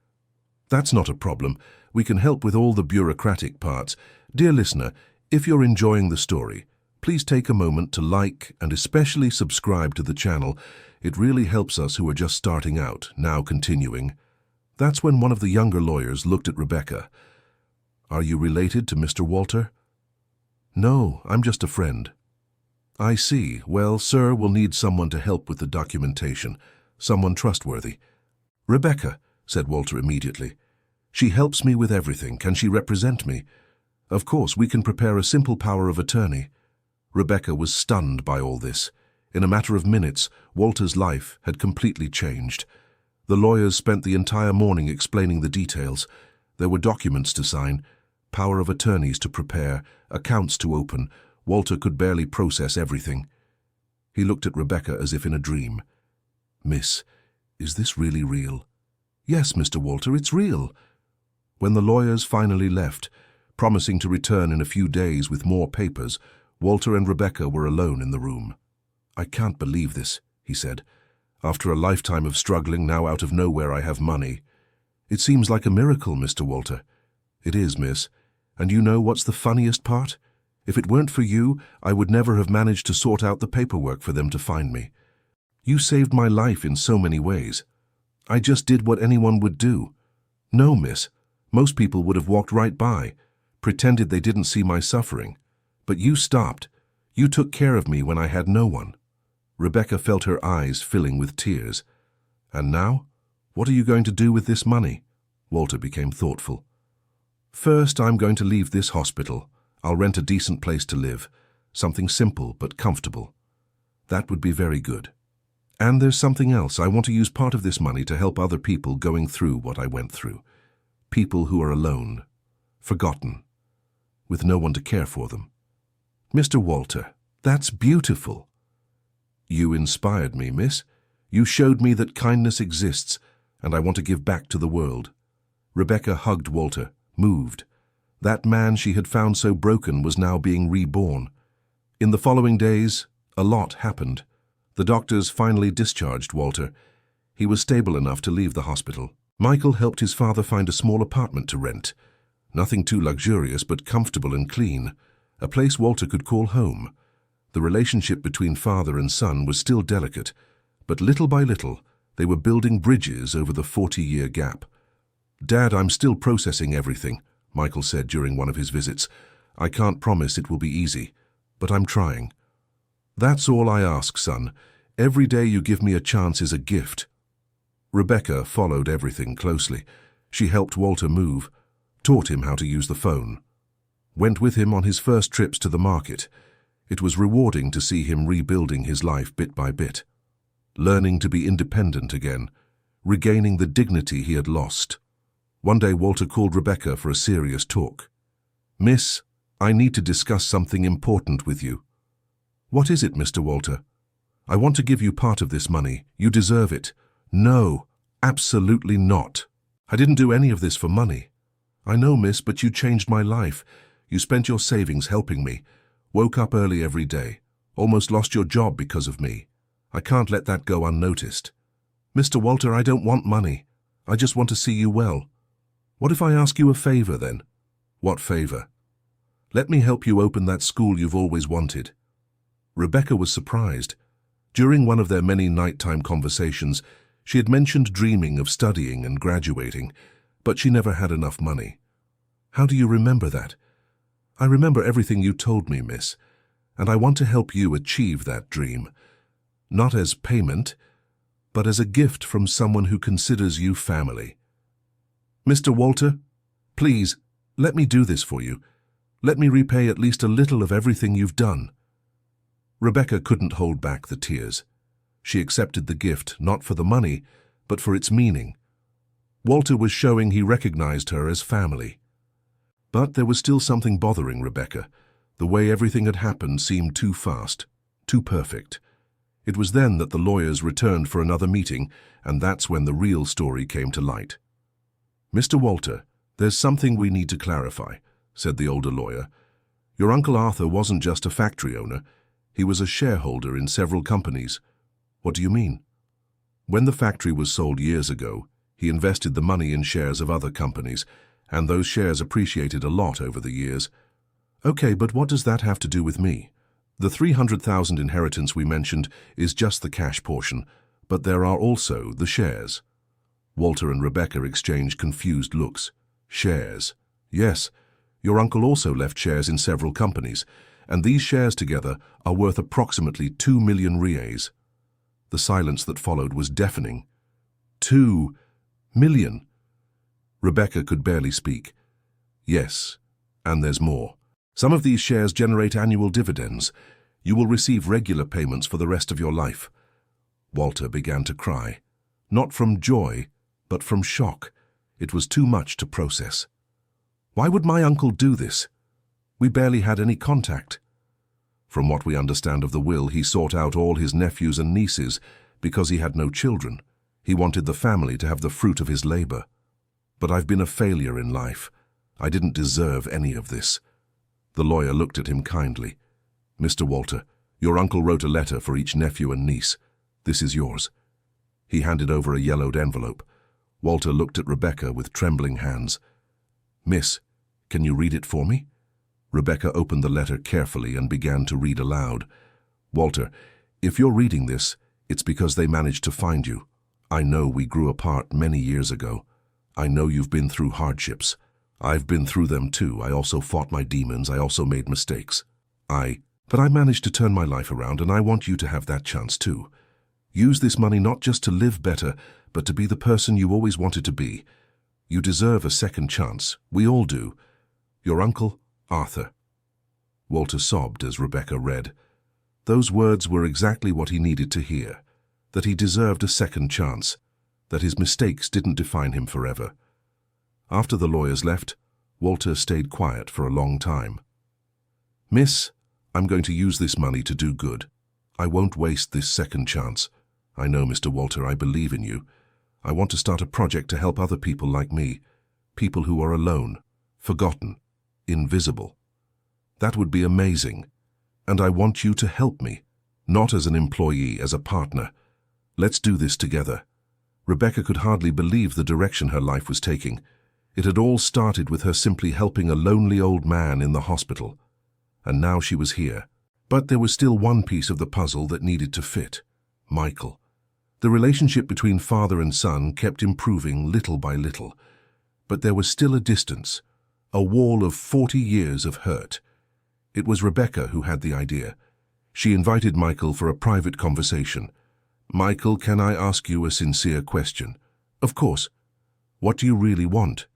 That's not a problem. We can help with all the bureaucratic parts. Dear listener, if you're enjoying the story, please take a moment to like and especially subscribe to the channel. It really helps us who are just starting out. Now continuing. That's when one of the younger lawyers looked at Rebecca. Are you related to Mr. Walter? No, I'm just a friend. I see. Well, sir, we'll need someone to help with the documentation. Someone trustworthy. Rebecca, said Walter immediately. She helps me with everything. Can she represent me? Of course, we can prepare a simple power of attorney. Rebecca was stunned by all this. In a matter of minutes, Walter's life had completely changed. The lawyers spent the entire morning explaining the details. There were documents to sign, power of attorneys to prepare, accounts to open. Walter could barely process everything. He looked at Rebecca as if in a dream. Miss, is this really real? Yes, Mr. Walter, it's real. When the lawyers finally left, promising to return in a few days with more papers, Walter and Rebecca were alone in the room. I can't believe this, he said. After a lifetime of struggling, now out of nowhere I have money. It seems like a miracle, Mr. Walter. It is, miss. And you know what's the funniest part? If it weren't for you, I would never have managed to sort out the paperwork for them to find me. You saved my life in so many ways. I just did what anyone would do. No, miss. Most people would have walked right by, pretended they didn't see my suffering. But you stopped. You took care of me when I had no one. Rebecca felt her eyes filling with tears. And now? What are you going to do with this money? Walter became thoughtful. First, I'm going to leave this hospital. I'll rent a decent place to live. Something simple but comfortable. That would be very good. And there's something else. I want to use part of this money to help other people going through what I went through. People who are alone, forgotten, with no one to care for them. Mr. Walter, that's beautiful. You inspired me, miss. You showed me that kindness exists, and I want to give back to the world. Rebecca hugged Walter, moved. That man she had found so broken was now being reborn. In the following days, a lot happened. The doctors finally discharged Walter. He was stable enough to leave the hospital. Michael helped his father find a small apartment to rent. Nothing too luxurious, but comfortable and clean. A place Walter could call home. The relationship between father and son was still delicate, but little by little, they were building bridges over the 40-year gap. Dad, I'm still processing everything, Michael said during one of his visits. I can't promise it will be easy, but I'm trying. That's all I ask, son. Every day you give me a chance is a gift. Rebecca followed everything closely. She helped Walter move, taught him how to use the phone, went with him on his first trips to the market. It was rewarding to see him rebuilding his life bit by bit, learning to be independent again, regaining the dignity he had lost. One day Walter called Rebecca for a serious talk. Miss, I need to discuss something important with you. What is it, Mr. Walter? I want to give you part of this money. You deserve it. No, absolutely not. I didn't do any of this for money. I know, miss, but you changed my life. You spent your savings helping me, woke up early every day, almost lost your job because of me. I can't let that go unnoticed. Mr. Walter, I don't want money. I just want to see you well. What if I ask you a favor then? What favor? Let me help you open that school you've always wanted. Rebecca was surprised. During one of their many nighttime conversations, She had mentioned dreaming of studying and graduating, but she never had enough money. "How do you remember that?" "I remember everything you told me, miss, and I want to help you achieve that dream. Not as payment, but as a gift from someone who considers you family." "Mr. Walter, please, let me do this for you. Let me repay at least a little of everything you've done." Rebecca couldn't hold back the tears. She accepted the gift, not for the money, but for its meaning. Walter was showing he recognized her as family. But there was still something bothering Rebecca. The way everything had happened seemed too fast, too perfect. It was then that the lawyers returned for another meeting, and that's when the real story came to light. "Mr. Walter, there's something we need to clarify," said the older lawyer. "Your Uncle Arthur wasn't just a factory owner. He was a shareholder in several companies." "What do you mean?" "When the factory was sold years ago, he invested the money in shares of other companies, and those shares appreciated a lot over the years." "Okay, but what does that have to do with me? The 300,000 inheritance we mentioned is just the cash portion, but there are also the shares." Walter and Rebecca exchanged confused looks. "Shares? Yes. Your uncle also left shares in several companies, and these shares together are worth approximately 2 million reais." The silence that followed was deafening. 2 million? Rebecca could barely speak. "Yes, and there's more. Some of these shares generate annual dividends. You will receive regular payments for the rest of your life." Walter began to cry. Not from joy, but from shock. It was too much to process. "Why would my uncle do this? We barely had any contact." From what we understand of the will, he sought out all his nephews and nieces because he had no children. He wanted the family to have the fruit of his labor. "But I've been a failure in life. I didn't deserve any of this." The lawyer looked at him kindly. "Mr. Walter, your uncle wrote a letter for each nephew and niece. This is yours." He handed over a yellowed envelope. Walter looked at Rebecca with trembling hands. "Miss, can you read it for me?" Rebecca opened the letter carefully and began to read aloud. "Walter, if you're reading this, it's because they managed to find you. I know we grew apart many years ago. I know you've been through hardships. I've been through them too. I also fought my demons. I also made mistakes. But I managed to turn my life around, and I want you to have that chance too. Use this money not just to live better, but to be the person you always wanted to be. You deserve a second chance. We all do. Your uncle, Arthur." Walter sobbed as Rebecca read. Those words were exactly what he needed to hear, that he deserved a second chance, that his mistakes didn't define him forever. After the lawyers left, Walter stayed quiet for a long time. "Miss, I'm going to use this money to do good. I won't waste this second chance. I know, Mr. Walter, I believe in you. I want to start a project to help other people like me, people who are alone, forgotten, invisible. That would be amazing. And I want you to help me, not as an employee, as a partner. Let's do this together." Rebecca could hardly believe the direction her life was taking. It had all started with her simply helping a lonely old man in the hospital. And now she was here. But there was still one piece of the puzzle that needed to fit: Michael. The relationship between father and son kept improving little by little. But there was still a distance, a wall of 40 years of hurt. It was Rebecca who had the idea. She invited Michael for a private conversation. "Michael, can I ask you a sincere question?" "Of course." "What do you really want?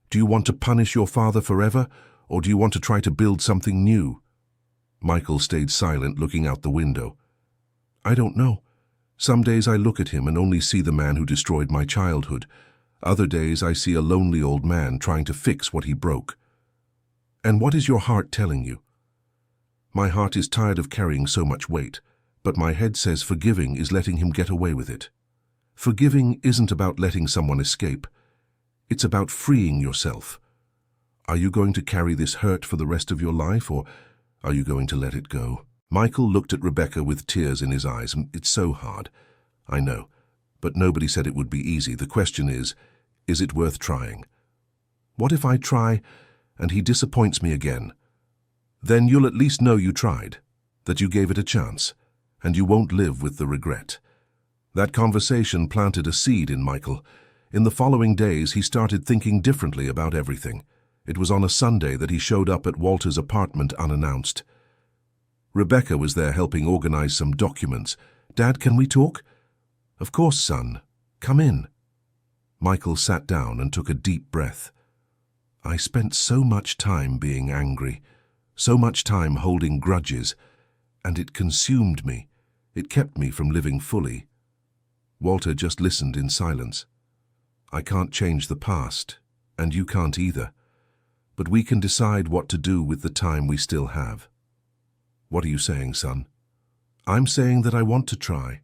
Do you want to punish your father forever, or do you want to try to build something new?" Michael stayed silent, looking out the window. "I don't know. Some days I look at him and only see the man who destroyed my childhood. Other days I see a lonely old man trying to fix what he broke." "And what is your heart telling you?" "My heart is tired of carrying so much weight, but my head says forgiving is letting him get away with it. Forgiving isn't about letting someone escape. It's about freeing yourself. Are you going to carry this hurt for the rest of your life, or are you going to let it go?" Michael looked at Rebecca with tears in his eyes. "It's so hard. I know. But nobody said it would be easy. The question is it worth trying? What if I try and he disappoints me again? Then you'll at least know you tried, that you gave it a chance, and you won't live with the regret." That conversation planted a seed in Michael. In the following days, he started thinking differently about everything. It was on a Sunday that he showed up at Walter's apartment unannounced. Rebecca was there helping organize some documents. "Dad, can we talk?" "Of course, son. Come in." Michael sat down and took a deep breath. "I spent so much time being angry, so much time holding grudges, and it consumed me. It kept me from living fully." Walter just listened in silence. "I can't change the past, and you can't either. But we can decide what to do with the time we still have." "What are you saying, son?" "I'm saying that I want to try.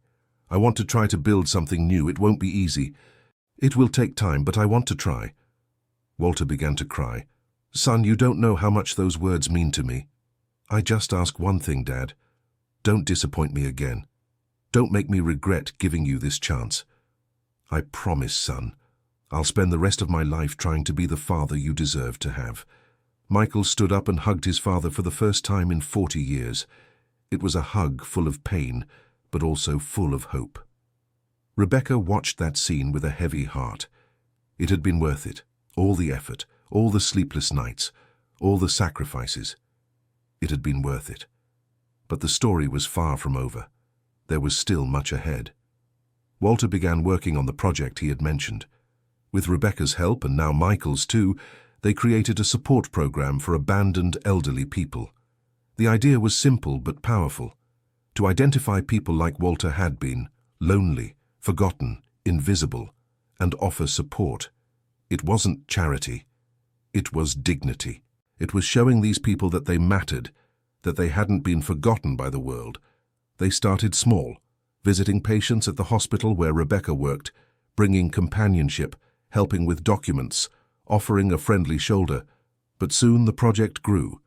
I want to try to build something new. It won't be easy. It will take time, but I want to try." Walter began to cry. "Son, you don't know how much those words mean to me. I just ask one thing, Dad. Don't disappoint me again. Don't make me regret giving you this chance. I promise, son, I'll spend the rest of my life trying to be the father you deserve to have." Michael stood up and hugged his father for the first time in 40 years. It was a hug full of pain, but also full of hope. Rebecca watched that scene with a heavy heart. It had been worth it, all the effort, all the sleepless nights, all the sacrifices. It had been worth it. But the story was far from over. There was still much ahead. Walter began working on the project he had mentioned. With Rebecca's help, and now Michael's too, they created a support program for abandoned elderly people. The idea was simple but powerful: to identify people like Walter had been, lonely, forgotten, invisible, and offer support. It wasn't charity. It was dignity. It was showing these people that they mattered, that they hadn't been forgotten by the world. They started small, visiting patients at the hospital where Rebecca worked, bringing companionship, helping with documents, offering a friendly shoulder. But soon the project grew.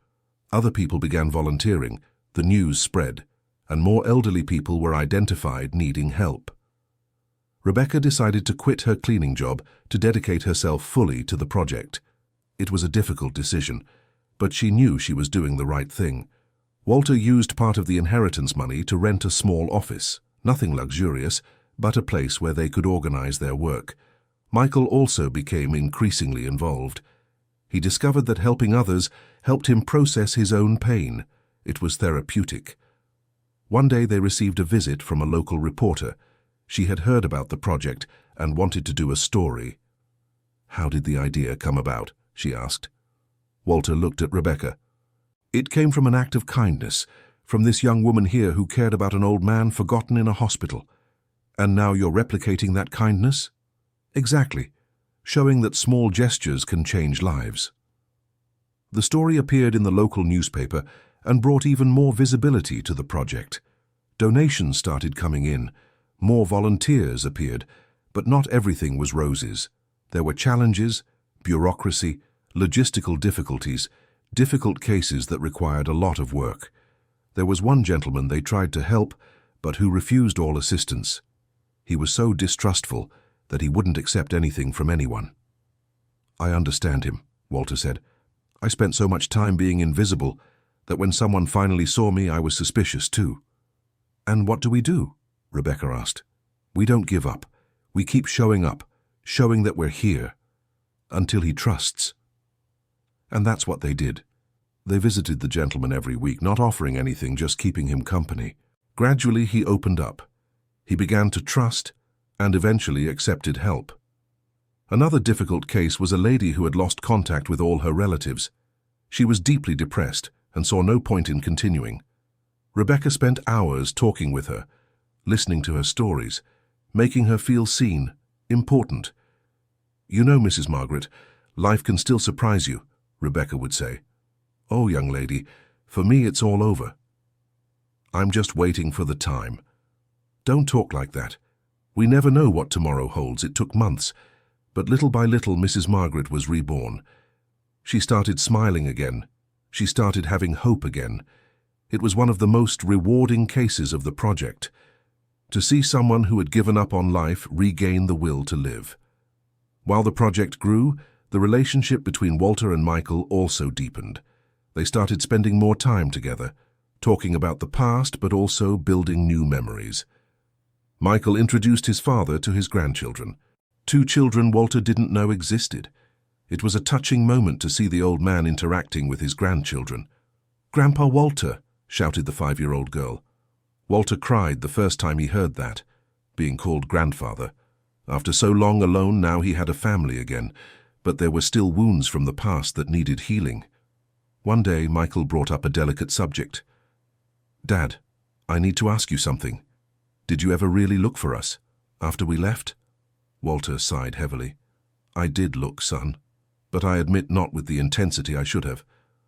Other people began volunteering, the news spread, and more elderly people were identified needing help. Rebecca decided to quit her cleaning job to dedicate herself fully to the project. It was a difficult decision, but she knew she was doing the right thing. Walter used part of the inheritance money to rent a small office, nothing luxurious, but a place where they could organize their work. Michael also became increasingly involved. He discovered that helping others helped him process his own pain. It was therapeutic. One day they received a visit from a local reporter. She had heard about the project and wanted to do a story. "How did the idea come about?" she asked. Walter looked at Rebecca. "It came from an act of kindness, from this young woman here who cared about an old man forgotten in a hospital. And now you're replicating that kindness?" "Exactly, showing that small gestures can change lives." The story appeared in the local newspaper and brought even more visibility to the project. Donations started coming in, more volunteers appeared, but not everything was roses. There were challenges, bureaucracy, logistical difficulties, difficult cases that required a lot of work. There was one gentleman they tried to help, but who refused all assistance. He was so distrustful that he wouldn't accept anything from anyone. "I understand him," Walter said. "I spent so much time being invisible that when someone finally saw me, I was suspicious too." "And what do we do?" Rebecca asked. "We don't give up. We keep showing up, showing that we're here, until he trusts." And that's what they did. They visited the gentleman every week, not offering anything, just keeping him company. Gradually, he opened up. He began to trust and eventually accepted help. Another difficult case was a lady who had lost contact with all her relatives. She was deeply depressed and saw no point in continuing. Rebecca spent hours talking with her, listening to her stories, making her feel seen, important. "You know, Mrs. Margaret, life can still surprise you," Rebecca would say. "Oh, young lady, for me it's all over. I'm just waiting for the time." "Don't talk like that. We never know what tomorrow holds. It took months, but little by little Mrs. Margaret was reborn. She started smiling again. She started having hope again. It was one of the most rewarding cases of the project, to see someone who had given up on life regain the will to live. While the project grew, the relationship between Walter and Michael also deepened. They started spending more time together, talking about the past but also building new memories. Michael introduced his father to his grandchildren. Two children Walter didn't know existed. It was a touching moment to see the old man interacting with his grandchildren. "Grandpa Walter," shouted the 5-year-old girl. Walter cried the first time he heard that, being called grandfather. After so long alone, now he had a family again, but there were still wounds from the past that needed healing. One day, Michael brought up a delicate subject. "Dad, I need to ask you something. Did you ever really look for us, after we left?" Walter sighed heavily. "I did look, son, but I admit not with the intensity I should have.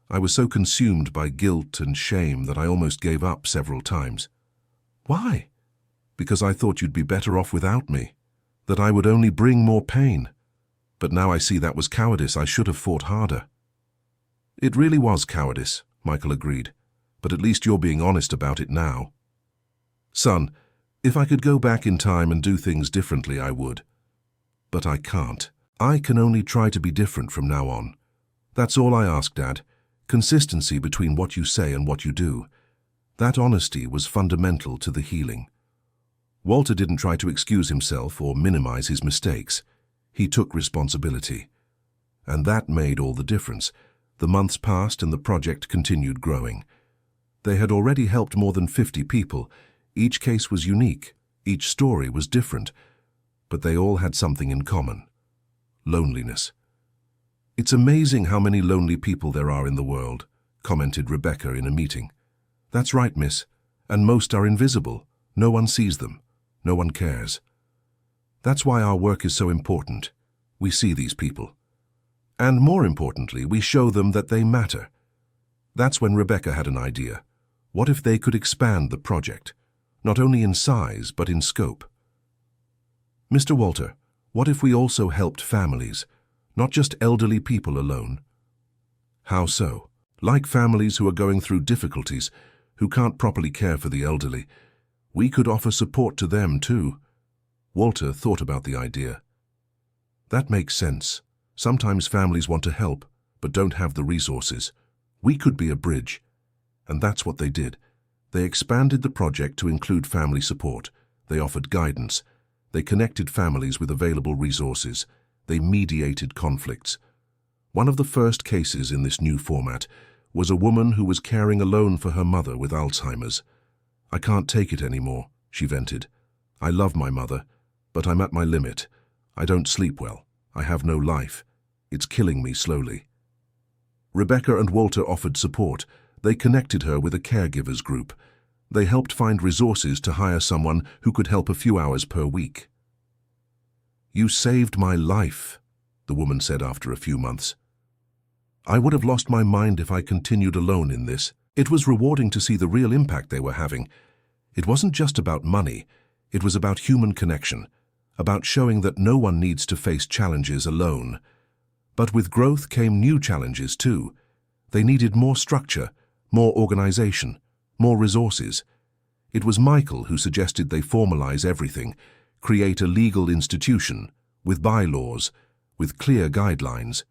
I was so consumed by guilt and shame that I almost gave up several times." "Why?" "Because I thought you'd be better off without me, that I would only bring more pain. But now I see that was cowardice. I should have fought harder." "It really was cowardice," Michael agreed, "but at least you're being honest about it now." "Son, if I could go back in time and do things differently, I would. But I can't. I can only try to be different from now on. That's all I ask, Dad. Consistency between what you say and what you do. That honesty was fundamental to the healing." Walter didn't try to excuse himself or minimize his mistakes. He took responsibility. And that made all the difference. The months passed and the project continued growing. They had already helped more than 50 people. Each case was unique. Each story was different. But they all had something in common: loneliness. "It's amazing how many lonely people there are in the world," commented Rebecca in a meeting. "That's right, miss. And most are invisible. No one sees them. No one cares. That's why our work is so important. We see these people. And more importantly, we show them that they matter." That's when Rebecca had an idea. What if they could expand the project? Not only in size, but in scope. "Mr. Walter, what if we also helped families, not just elderly people alone?" "How so?" "Like families who are going through difficulties, who can't properly care for the elderly. We could offer support to them too." Walter thought about the idea. "That makes sense. Sometimes families want to help, but don't have the resources. We could be a bridge." And that's what they did. They expanded the project to include family support. They offered guidance. They connected families with available resources. They mediated conflicts. One of the first cases in this new format was a woman who was caring alone for her mother with Alzheimer's. "I can't take it anymore," she vented. "I love my mother, but I'm at my limit. I don't sleep well. I have no life. It's killing me slowly." Rebecca and Walter offered support. They connected her with a caregivers group. They helped find resources to hire someone who could help a few hours per week. "You saved my life," the woman said after a few months. "I would have lost my mind if I continued alone in this." It was rewarding to see the real impact they were having. It wasn't just about money. It was about human connection, about showing that no one needs to face challenges alone. But with growth came new challenges too. They needed more structure, more organization, more resources. It was Michael who suggested they formalize everything, create a legal institution, with bylaws, with clear guidelines.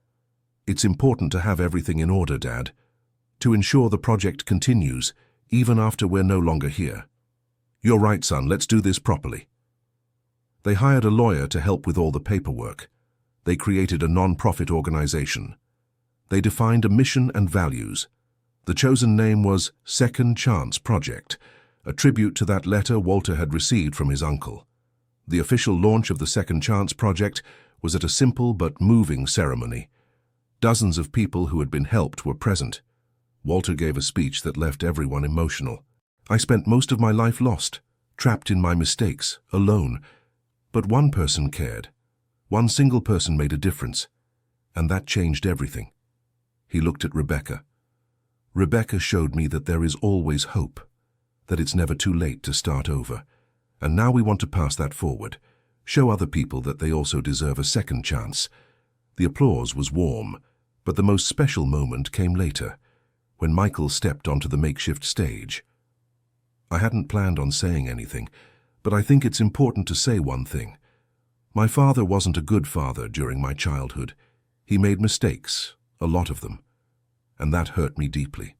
"It's important to have everything in order, Dad, to ensure the project continues, even after we're no longer here." "You're right, son, let's do this properly." They hired a lawyer to help with all the paperwork. They created a non-profit organization. They defined a mission and values. The chosen name was Second Chance Project, a tribute to that letter Walter had received from his uncle. The official launch of the Second Chance Project was at a simple but moving ceremony. Dozens of people who had been helped were present. Walter gave a speech that left everyone emotional. "I spent most of my life lost, trapped in my mistakes, alone. But one person cared. One single person made a difference. And that changed everything." He looked at Rebecca. "Rebecca showed me that there is always hope, that it's never too late to start over. And now we want to pass that forward, show other people that they also deserve a second chance." The applause was warm, but the most special moment came later, when Michael stepped onto the makeshift stage. "I hadn't planned on saying anything, but I think it's important to say one thing. My father wasn't a good father during my childhood. He made mistakes, a lot of them, and that hurt me deeply."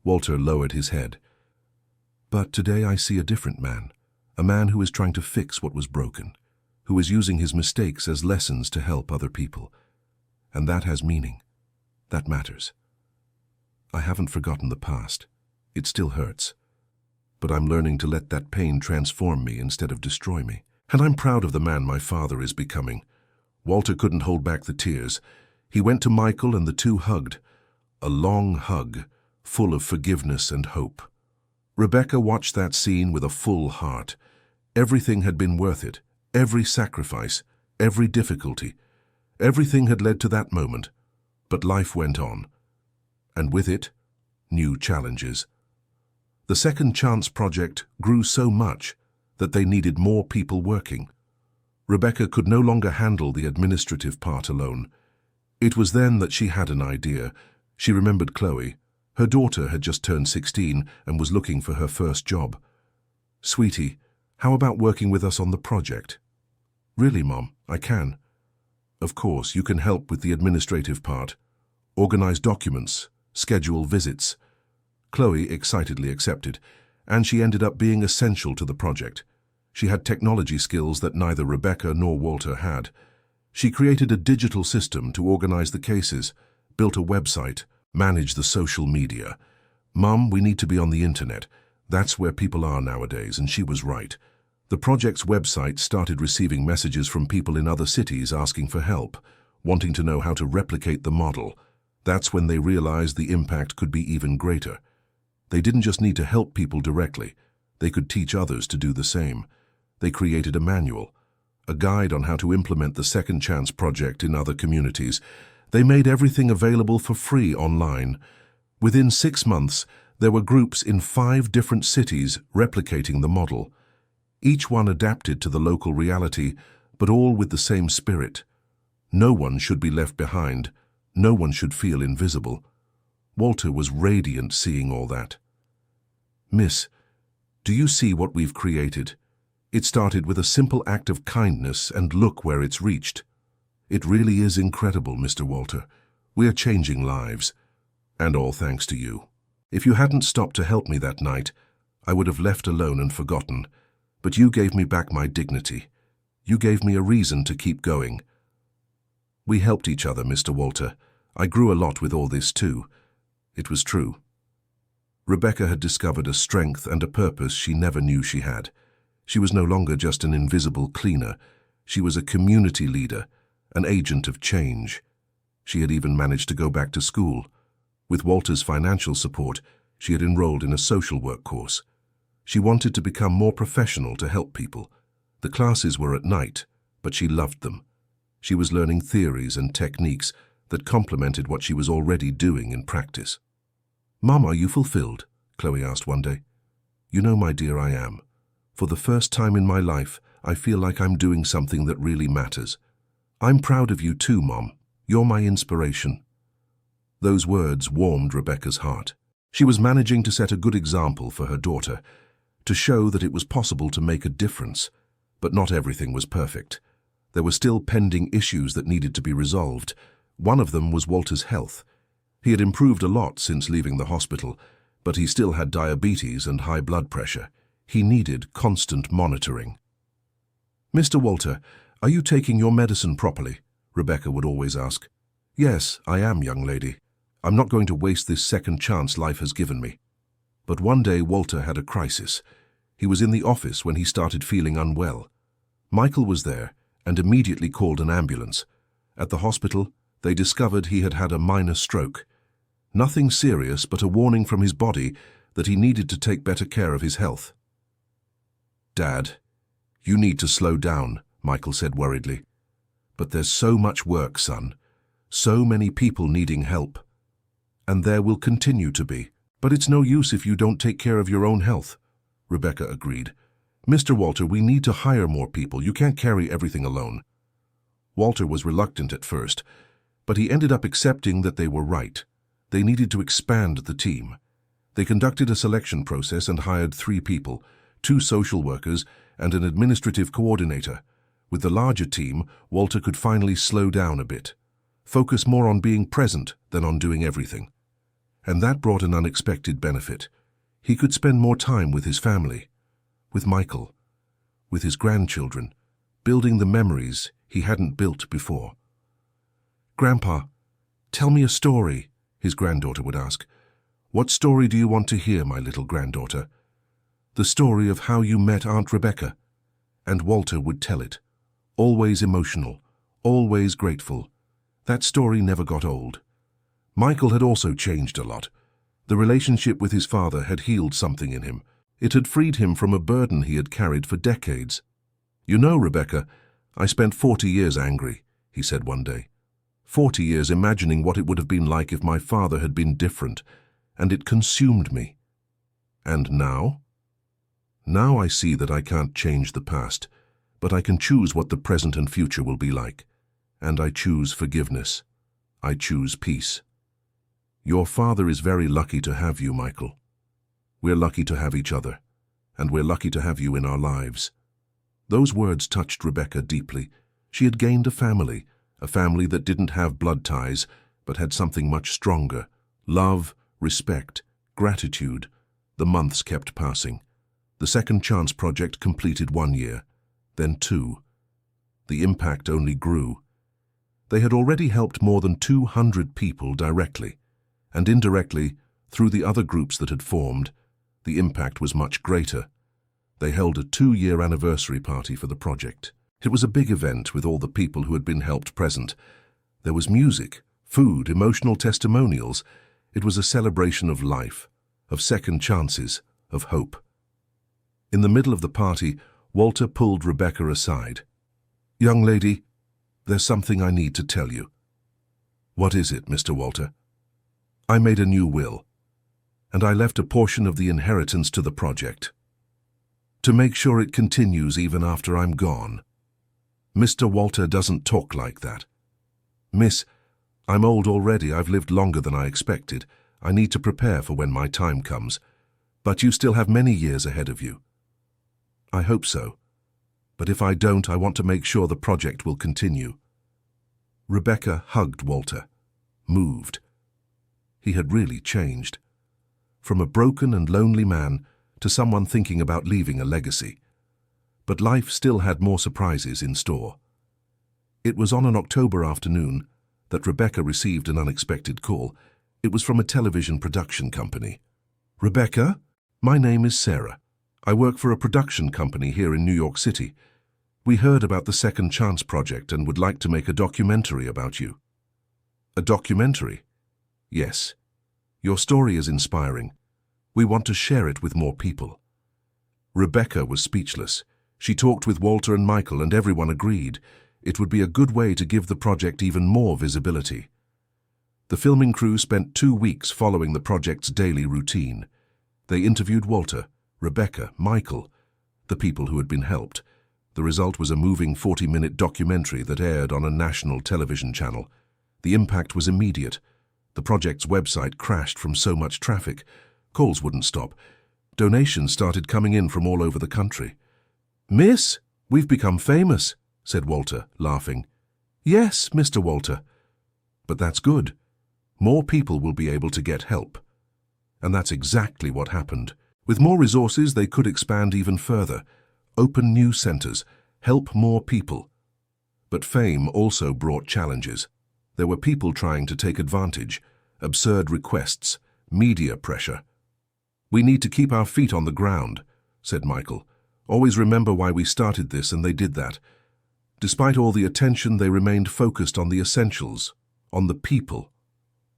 Walter lowered his head. "But today I see a different man, A man who is trying to fix what was broken, who is using his mistakes as lessons to help other people. And that has meaning. That matters. I haven't forgotten the past. It still hurts. But I'm learning to let that pain transform me instead of destroy me. And I'm proud of the man my father is becoming. Walter couldn't hold back the tears. He went to Michael and the two hugged. A long hug, full of forgiveness and hope. Rebecca watched that scene with a full heart. Everything had been worth it. Every sacrifice, every difficulty. Everything had led to that moment. But life went on. And with it, new challenges. The Second Chance project grew so much that they needed more people working. Rebecca could no longer handle the administrative part alone. It was then that she had an idea. She remembered Chloe. Her daughter had just turned 16 and was looking for her first job. "Sweetie, how about working with us on the project?" "Really, Mom, I can." "Of course, you can help with the administrative part. Organize documents, schedule visits." Chloe excitedly accepted, and she ended up being essential to the project. She had technology skills that neither Rebecca nor Walter had. She created a digital system to organize the cases, built a website, managed the social media. "Mom, we need to be on the internet. That's where people are nowadays," and she was right. The project's website started receiving messages from people in other cities asking for help, wanting to know how to replicate the model. That's when they realized the impact could be even greater. They didn't just need to help people directly. They could teach others to do the same. They created a manual, a guide on how to implement the Second Chance project in other communities. They made everything available for free online. Within 6 months, there were groups in 5 different cities replicating the model. Each one adapted to the local reality, but all with the same spirit. No one should be left behind. No one should feel invisible. Walter was radiant seeing all that. "Miss, do you see what we've created? It started with a simple act of kindness, and look where it's reached. It really is incredible, Mr. Walter. We are changing lives. And all thanks to you. If you hadn't stopped to help me that night, I would have left alone and forgotten. But you gave me back my dignity. You gave me a reason to keep going. We helped each other, Mr. Walter. I grew a lot with all this too." It was true. Rebecca had discovered a strength and a purpose she never knew she had. She was no longer just an invisible cleaner. She was a community leader, an agent of change. She had even managed to go back to school. With Walter's financial support, she had enrolled in a social work course. She wanted to become more professional to help people. The classes were at night, but she loved them. She was learning theories and techniques that complemented what she was already doing in practice. "Mom, are you fulfilled?" Chloe asked one day. "You know, my dear, I am. For the first time in my life, I feel like I'm doing something that really matters. I'm proud of you too, Mom. You're my inspiration." Those words warmed Rebecca's heart. She was managing to set a good example for her daughter, to show that it was possible to make a difference. But not everything was perfect. There were still pending issues that needed to be resolved. One of them was Walter's health. He had improved a lot since leaving the hospital, but he still had diabetes and high blood pressure. He needed constant monitoring. "Mr. Walter, are you taking your medicine properly?" Rebecca would always ask. "Yes, I am, young lady. I'm not going to waste this second chance life has given me." But one day Walter had a crisis. He was in the office when he started feeling unwell. Michael was there and immediately called an ambulance. At the hospital, they discovered he had had a minor stroke. Nothing serious, but a warning from his body that he needed to take better care of his health. "Dad, you need to slow down," Michael said worriedly. "But there's so much work, son. So many people needing help. And there will continue to be. But it's no use if you don't take care of your own health." Rebecca agreed. "Mr. Walter, we need to hire more people. You can't carry everything alone." Walter was reluctant at first, but he ended up accepting that they were right. They needed to expand the team. They conducted a selection process and hired 3 people, 2 social workers and an administrative coordinator. With the larger team, Walter could finally slow down a bit, focus more on being present than on doing everything. And that brought an unexpected benefit. He could spend more time with his family, with Michael. with his grandchildren, building the memories he hadn't built before. "Grandpa, tell me a story," his granddaughter would ask. "What story do you want to hear, my little granddaughter?" "The story of how you met Aunt Rebecca." And Walter would tell it. Always emotional, always grateful. That story never got old. Michael had also changed a lot. The relationship with his father had healed something in him. It had freed him from a burden he had carried for decades. "You know, Rebecca, I spent 40 years angry," he said one day. 40 years imagining what it would have been like if my father had been different, and it consumed me. And now? Now I see that I can't change the past, but I can choose what the present and future will be like. And I choose forgiveness. I choose peace. Your father is very lucky to have you, Michael. We're lucky to have each other, and we're lucky to have you in our lives. Those words touched Rebecca deeply. She had gained a family that didn't have blood ties, but had something much stronger. Love, respect, gratitude. The months kept passing. The Second Chance project completed 1 year, then 2. The impact only grew. They had already helped more than 200 people directly, and indirectly, through the other groups that had formed, the impact was much greater. They held a 2-year anniversary party for the project. It was a big event with all the people who had been helped present. There was music, food, emotional testimonials. It was a celebration of life, of second chances, of hope. In the middle of the party, Walter pulled Rebecca aside. "Young lady, there's something I need to tell you." "What is it, Mr. Walter?" "I made a new will, and I left a portion of the inheritance to the project, to make sure it continues even after I'm gone." Mr. Walter doesn't talk like that. "Miss, I'm old already. I've lived longer than I expected. I need to prepare for when my time comes. But you still have many years ahead of you." "I hope so. But if I don't, I want to make sure the project will continue." Rebecca hugged Walter, moved. He had really changed. From a broken and lonely man to someone thinking about leaving a legacy. But life still had more surprises in store. It was on an October afternoon that Rebecca received an unexpected call. It was from a television production company. "Rebecca, my name is Sarah. I work for a production company here in New York City. We heard about the Second Chance project and would like to make a documentary about you." "A documentary?" "Yes. Your story is inspiring. We want to share it with more people." Rebecca was speechless. She talked with Walter and Michael, and everyone agreed. It would be a good way to give the project even more visibility. The filming crew spent 2 weeks following the project's daily routine. They interviewed Walter, Rebecca, Michael, the people who had been helped. The result was a moving 40-minute documentary that aired on a national television channel. The impact was immediate. The project's website crashed from so much traffic. Calls wouldn't stop. Donations started coming in from all over the country. "Miss, we've become famous," said Walter, laughing. "Yes, Mr. Walter. But that's good. More people will be able to get help." And that's exactly what happened. With more resources, they could expand even further, open new centers, help more people. But fame also brought challenges. There were people trying to take advantage, absurd requests, media pressure. "We need to keep our feet on the ground," said Michael. "Always remember why we started this, and they did that. Despite all the attention, they remained focused on the essentials, on the people,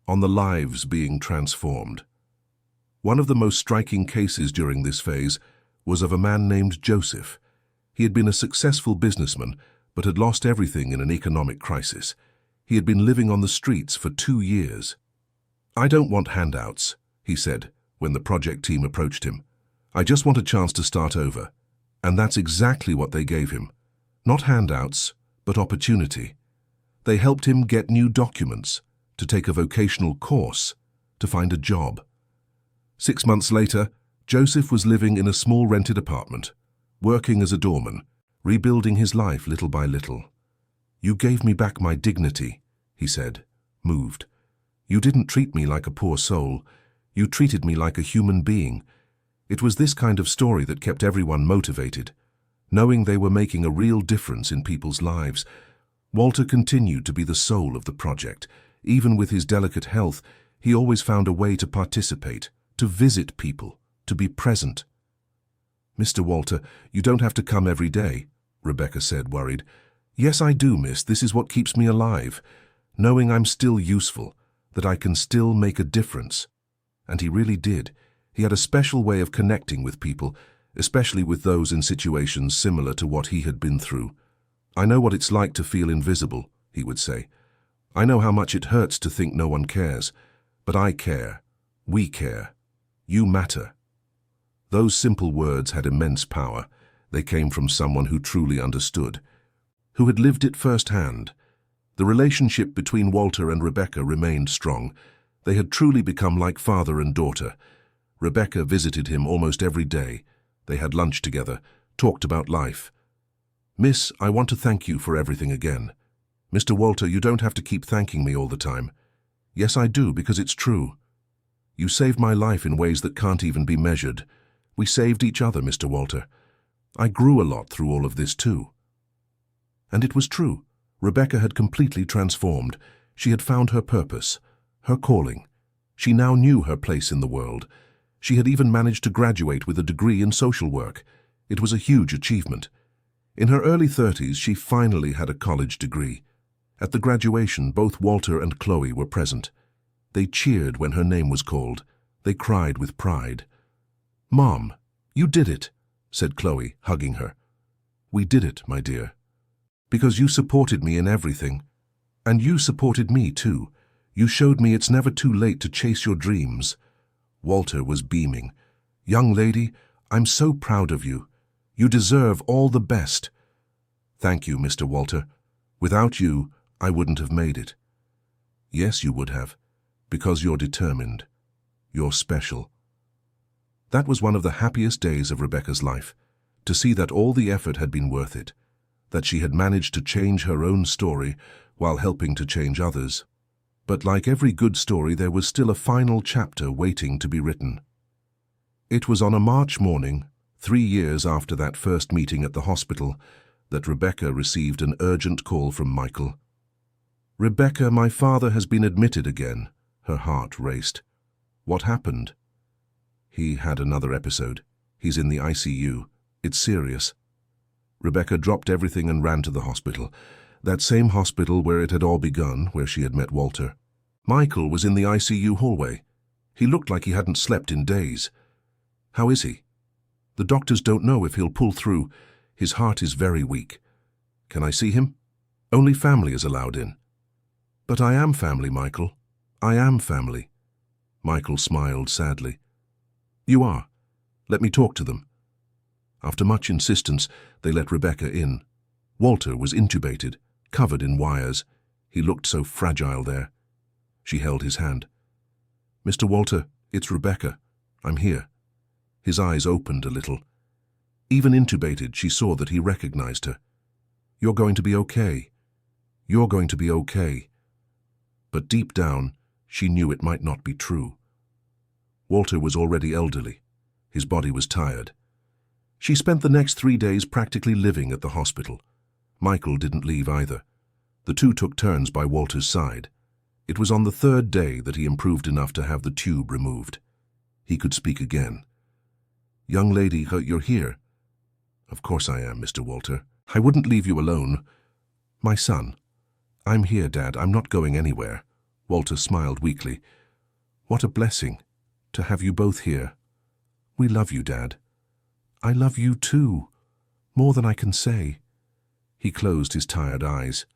on the lives being transformed." One of the most striking cases during this phase was of a man named Joseph. He had been a successful businessman, but had lost everything in an economic crisis. He had been living on the streets for 2 years. "I don't want handouts," he said when the project team approached him. "I just want a chance to start over." And that's exactly what they gave him. Not handouts, but opportunity. They helped him get new documents, to take a vocational course, to find a job. 6 months later, Joseph was living in a small rented apartment, working as a doorman, rebuilding his life little by little. "You gave me back my dignity," he said, moved. "You didn't treat me like a poor soul. You treated me like a human being." It was this kind of story that kept everyone motivated. knowing they were making a real difference in people's lives. Walter continued to be the soul of the project. Even with his delicate health, he always found a way to participate, to visit people, to be present. "Mr. Walter, you don't have to come every day," Rebecca said, worried. "Yes, I do, miss. This is what keeps me alive, knowing I'm still useful, that I can still make a difference." And he really did. He had a special way of connecting with people, especially with those in situations similar to what he had been through. "I know what it's like to feel invisible," he would say. "I know how much it hurts to think no one cares. But I care. We care. You matter." Those simple words had immense power. They came from someone who truly understood, who had lived it firsthand. The relationship between Walter and Rebecca remained strong. They had truly become like father and daughter. Rebecca visited him almost every day. They had lunch together, talked about life. "Miss, I want to thank you for everything again." "Mr. Walter, you don't have to keep thanking me all the time." "Yes, I do, because it's true. You saved my life in ways that can't even be measured. We saved each other, Mr. Walter. I grew a lot through all of this too." And it was true. Rebecca had completely transformed. She had found her purpose, her calling. She now knew her place in the world. She had even managed to graduate with a degree in social work. It was a huge achievement. In her early 30s, she finally had a college degree. At the graduation, both Walter and Chloe were present. They cheered when her name was called. They cried with pride. "Mom, you did it," said Chloe, hugging her. "We did it, my dear. Because you supported me in everything. And you supported me too. You showed me it's never too late to chase your dreams." Walter was beaming. "Young lady, I'm so proud of you. You deserve all the best." "Thank you, Mr. Walter. Without you, I wouldn't have made it." "Yes, you would have, because you're determined. You're special." That was one of the happiest days of Rebecca's life, to see that all the effort had been worth it, that she had managed to change her own story while helping to change others. But like every good story, there was still a final chapter waiting to be written. It was on a March morning, 3 years after that first meeting at the hospital, that Rebecca received an urgent call from Michael. "Rebecca, my father has been admitted again." Her heart raced. "What happened?" "He had another episode. He's in the ICU. It's serious." Rebecca dropped everything and ran to the hospital. That same hospital where it had all begun, where she had met Walter. Michael was in the ICU hallway. He looked like he hadn't slept in days. "How is he?" "The doctors don't know if he'll pull through. His heart is very weak." "Can I see him?" "Only family is allowed in." "But I am family, Michael. I am family." Michael smiled sadly. "You are. Let me talk to them." After much insistence, they let Rebecca in. Walter was intubated, covered in wires. He looked so fragile there. She held his hand. "Mr. Walter, it's Rebecca. I'm here." His eyes opened a little. Even intubated, she saw that he recognized her. "You're going to be okay. You're going to be okay." But deep down, she knew it might not be true. Walter was already elderly. His body was tired. She spent the next 3 days practically living at the hospital. Michael didn't leave either. The two took turns by Walter's side. It was on the 3rd day that he improved enough to have the tube removed. He could speak again. "Young lady, you're here." "Of course I am, Mr. Walter. I wouldn't leave you alone." "My son." "I'm here, Dad. I'm not going anywhere." Walter smiled weakly. "What a blessing to have you both here. We love you, Dad." "I love you too, more than I can say." He closed his tired eyes.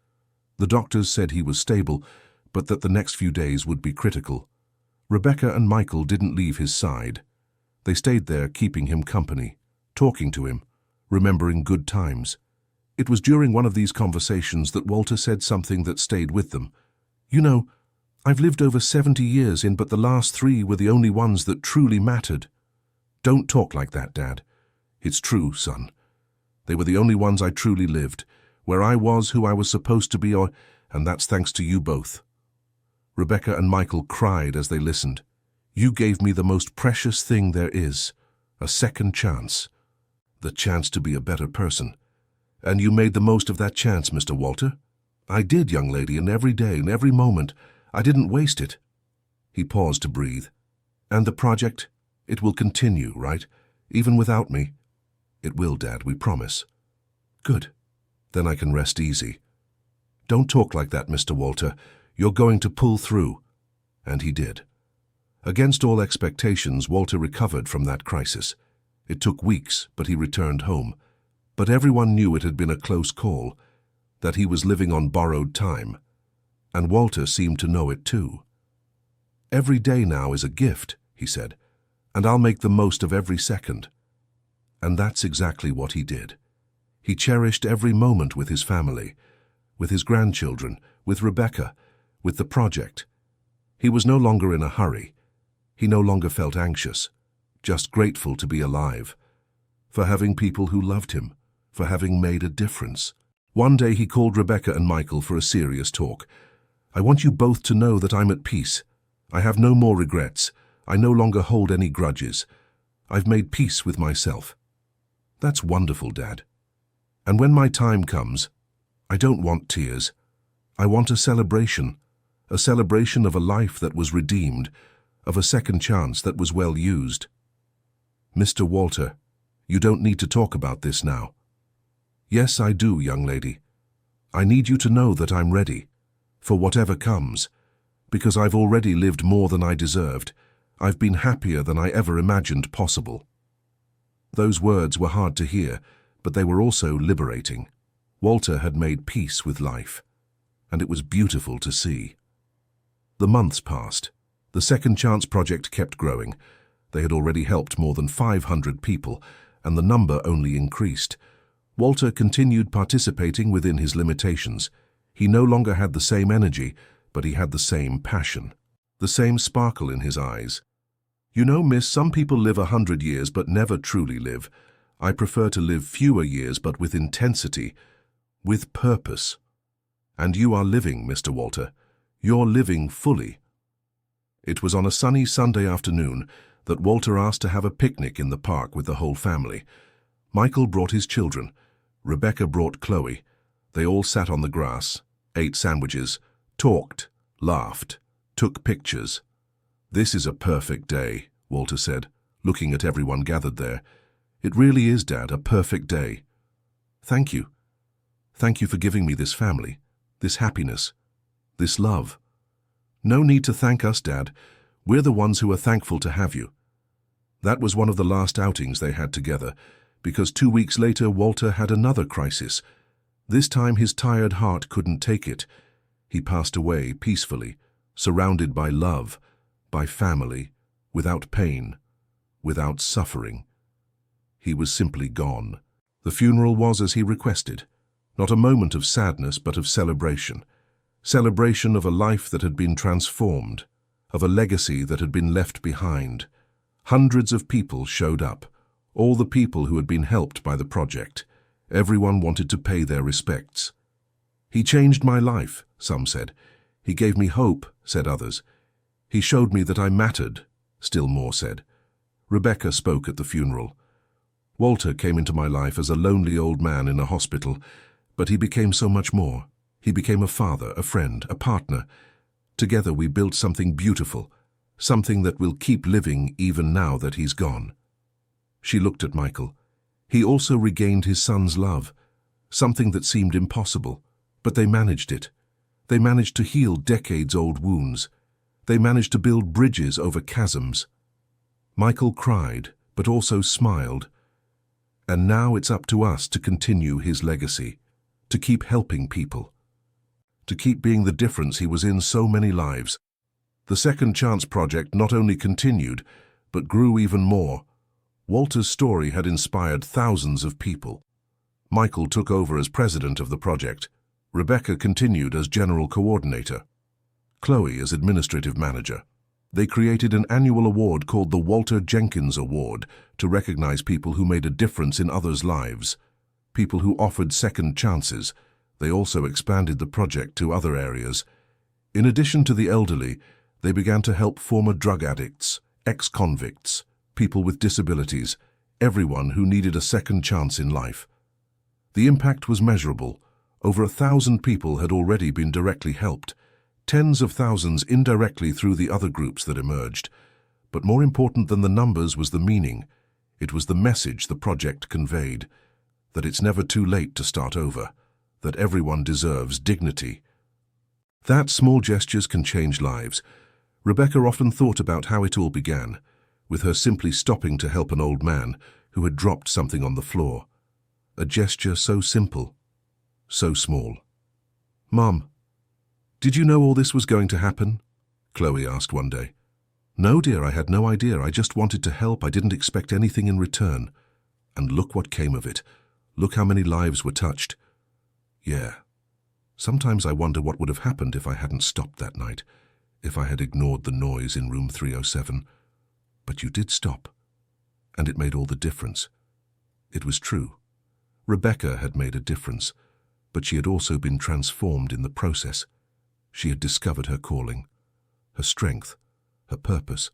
The doctors said he was stable, but that the next few days would be critical. Rebecca and Michael didn't leave his side. They stayed there, keeping him company, talking to him, remembering good times. It was during one of these conversations that Walter said something that stayed with them. "You know, I've lived over 70 years in, but the last 3 were the only ones that truly mattered." "Don't talk like that, Dad." "It's true, son. They were the only ones I truly lived, where I was who I was supposed to be, and that's thanks to you both." Rebecca and Michael cried as they listened. "You gave me the most precious thing there is, a second chance." The chance to be a better person. And you made the most of that chance, Mr. Walter? I did, young lady, and every day and every moment. I didn't waste it. He paused to breathe. And the project? It will continue, right? Even without me? It will, Dad, we promise. Good. Then I can rest easy. Don't talk like that, Mr. Walter. You're going to pull through. And he did. Against all expectations, Walter recovered from that crisis. It took weeks, but he returned home. But everyone knew it had been a close call, that he was living on borrowed time. And Walter seemed to know it too. Every day now is a gift, he said, and I'll make the most of every second. And that's exactly what he did. He cherished every moment with his family, with his grandchildren, with Rebecca, with the project. He was no longer in a hurry. He no longer felt anxious, just grateful to be alive, for having people who loved him, for having made a difference. One day he called Rebecca and Michael for a serious talk. I want you both to know that I'm at peace. I have no more regrets. I no longer hold any grudges. I've made peace with myself. That's wonderful, Dad. And when my time comes, I don't want tears. I want a celebration of a life that was redeemed, of a second chance that was well used. Mr. Walter, you don't need to talk about this now. Yes, I do, young lady. I need you to know that I'm ready, for whatever comes, because I've already lived more than I deserved. I've been happier than I ever imagined possible. Those words were hard to hear, but they were also liberating. Walter had made peace with life, and it was beautiful to see. The months passed. The Second Chance project kept growing. They had already helped more than 500 people, and the number only increased. Walter continued participating within his limitations. He no longer had the same energy, but he had the same passion, the same sparkle in his eyes. You know, miss, some people live 100 years but never truly live. I prefer to live fewer years but with intensity, with purpose. And you are living, Mr. Walter. You're living fully. It was on a sunny Sunday afternoon that Walter asked to have a picnic in the park with the whole family. Michael brought his children. Rebecca brought Chloe. They all sat on the grass, ate sandwiches, talked, laughed, took pictures. This is a perfect day, Walter said, looking at everyone gathered there. It really is, Dad, a perfect day. Thank you. Thank you for giving me this family, this happiness, this love. No need to thank us, Dad. We're the ones who are thankful to have you. That was one of the last outings they had together, because 2 weeks later Walter had another crisis. This time his tired heart couldn't take it. He passed away peacefully, surrounded by love, by family, without pain, without suffering. He was simply gone. The funeral was as he requested, not a moment of sadness but of celebration. Celebration of a life that had been transformed, of a legacy that had been left behind. Hundreds of people showed up, all the people who had been helped by the project. Everyone wanted to pay their respects. He changed my life, some said. He gave me hope, said others. He showed me that I mattered, still more said. Rebecca spoke at the funeral. Walter came into my life as a lonely old man in a hospital, but he became so much more. He became a father, a friend, a partner. Together we built something beautiful, something that will keep living even now that he's gone. She looked at Michael. He also regained his son's love, something that seemed impossible, but they managed it. They managed to heal decades-old wounds. They managed to build bridges over chasms. Michael cried, but also smiled. And now it's up to us to continue his legacy, to keep helping people, to keep being the difference he was in so many lives. The Second Chance project not only continued, but grew even more. Walter's story had inspired thousands of people. Michael took over as president of the project. Rebecca continued as general coordinator. Chloe as administrative manager. They created an annual award called the Walter Jenkins Award to recognize people who made a difference in others' lives, people who offered second chances. They also expanded the project to other areas. In addition to the elderly, they began to help former drug addicts, ex-convicts, people with disabilities, everyone who needed a second chance in life. The impact was measurable. Over 1,000 people had already been directly helped, tens of thousands indirectly through the other groups that emerged. But more important than the numbers was the meaning. It was the message the project conveyed, that it's never too late to start over, that everyone deserves dignity. That small gestures can change lives. Rebecca often thought about how it all began, with her simply stopping to help an old man who had dropped something on the floor. A gesture so simple, so small. "Mum, did you know all this was going to happen?" Chloe asked one day. "No, dear, I had no idea. I just wanted to help. I didn't expect anything in return. And look what came of it. Look how many lives were touched." "Yeah. Sometimes I wonder what would have happened if I hadn't stopped that night, if I had ignored the noise in room 307. But you did stop, and it made all the difference." It was true. Rebecca had made a difference, but she had also been transformed in the process. She had discovered her calling, her strength, her purpose.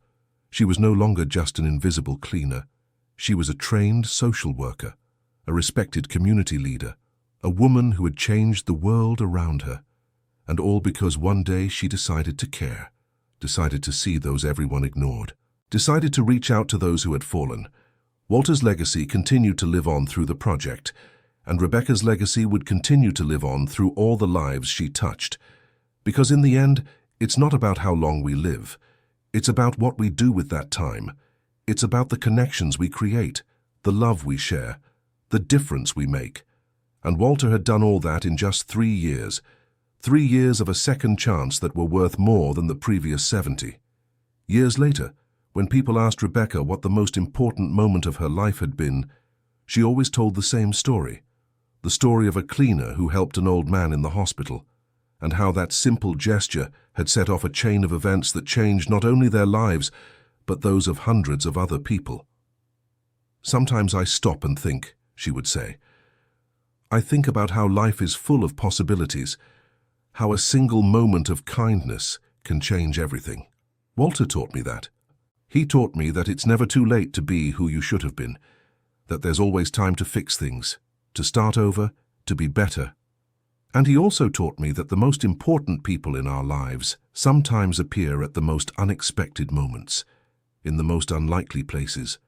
She was no longer just an invisible cleaner. She was a trained social worker, a respected community leader, a woman who had changed the world around her. And all because one day she decided to care, decided to see those everyone ignored, decided to reach out to those who had fallen. Walter's legacy continued to live on through the project, and Rebecca's legacy would continue to live on through all the lives she touched. Because in the end, it's not about how long we live. It's about what we do with that time. It's about the connections we create, the love we share, the difference we make. And Walter had done all that in just 3 years. 3 years of a second chance that were worth more than the previous 70. Years later, when people asked Rebecca what the most important moment of her life had been, she always told the same story. The story of a cleaner who helped an old man in the hospital, and how that simple gesture had set off a chain of events that changed not only their lives, but those of hundreds of other people. "Sometimes I stop and think," she would say. "I think about how life is full of possibilities, how a single moment of kindness can change everything." Walter taught me that. He taught me that it's never too late to be who you should have been, that there's always time to fix things, to start over, to be better. And he also taught me that the most important people in our lives sometimes appear at the most unexpected moments, in the most unlikely places.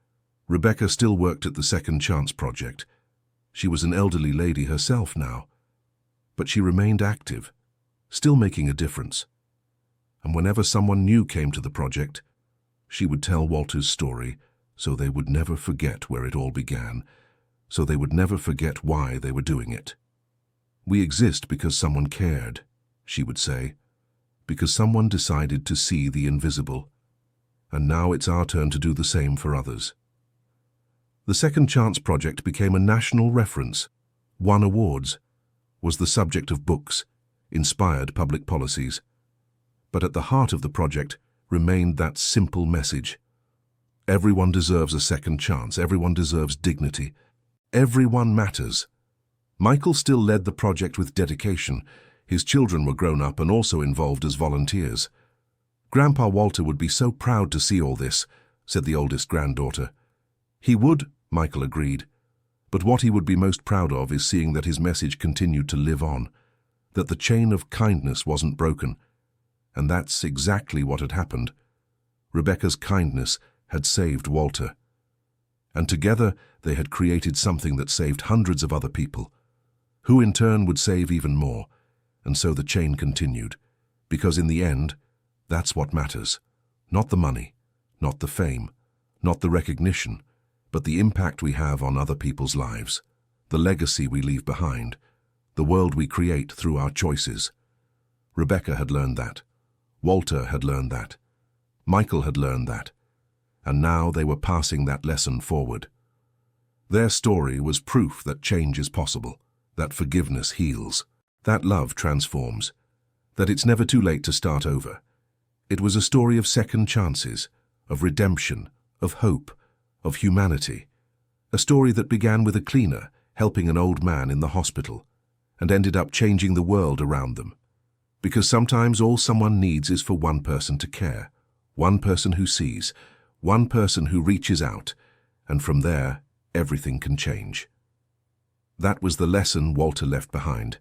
Rebecca still worked at the Second Chance Project. She was an elderly lady herself now, but she remained active, still making a difference. And whenever someone new came to the project, she would tell Walter's story, so they would never forget where it all began, so they would never forget why they were doing it. "We exist because someone cared," she would say, "because someone decided to see the invisible. And now it's our turn to do the same for others." The Second Chance Project became a national reference, won awards, was the subject of books, inspired public policies. But at the heart of the project remained that simple message. Everyone deserves a second chance. Everyone deserves dignity. Everyone matters. Michael still led the project with dedication. His children were grown up and also involved as volunteers. "Grandpa Walter would be so proud to see all this," said the oldest granddaughter. "He would," Michael agreed. "But what he would be most proud of is seeing that his message continued to live on, that the chain of kindness wasn't broken. And that's exactly what had happened. Rebecca's kindness had saved Walter. And together they had created something that saved hundreds of other people, who in turn would save even more. And so the chain continued. Because in the end, that's what matters. Not the money, not the fame, not the recognition, but the impact we have on other people's lives, the legacy we leave behind, the world we create through our choices. Rebecca had learned that. Walter had learned that. Michael had learned that. And now they were passing that lesson forward. Their story was proof that change is possible, that forgiveness heals, that love transforms, that it's never too late to start over. It was a story of second chances, of redemption, of hope, of humanity. A story that began with a cleaner helping an old man in the hospital and ended up changing the world around them. Because sometimes all someone needs is for one person to care, one person who sees, one person who reaches out, and from there everything can change. That was the lesson Walter left behind.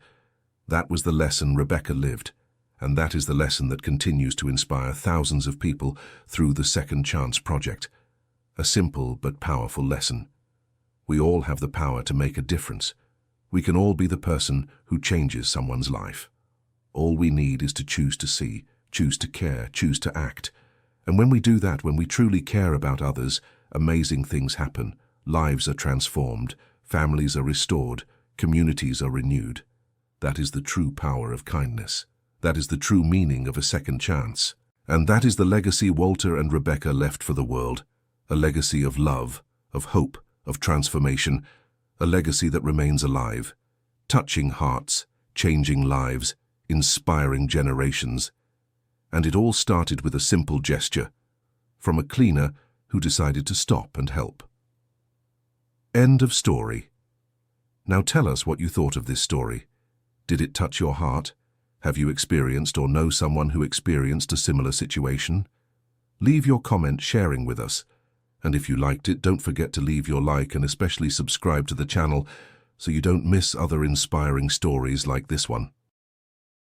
That was the lesson Rebecca lived. And that is the lesson that continues to inspire thousands of people through the Second Chance Project. A simple but powerful lesson. We all have the power to make a difference. We can all be the person who changes someone's life. All we need is to choose to see, choose to care, choose to act. And when we do that, when we truly care about others, amazing things happen. Lives are transformed, families are restored, communities are renewed. That is the true power of kindness. That is the true meaning of a second chance. And that is the legacy Walter and Rebecca left for the world. A legacy of love, of hope, of transformation. A legacy that remains alive, touching hearts, changing lives, inspiring generations. And it all started with a simple gesture, from a cleaner who decided to stop and help. End of story. Now tell us what you thought of this story. Did it touch your heart? Have you experienced or know someone who experienced a similar situation? Leave your comment sharing with us. And if you liked it, don't forget to leave your like and especially subscribe to the channel so you don't miss other inspiring stories like this one.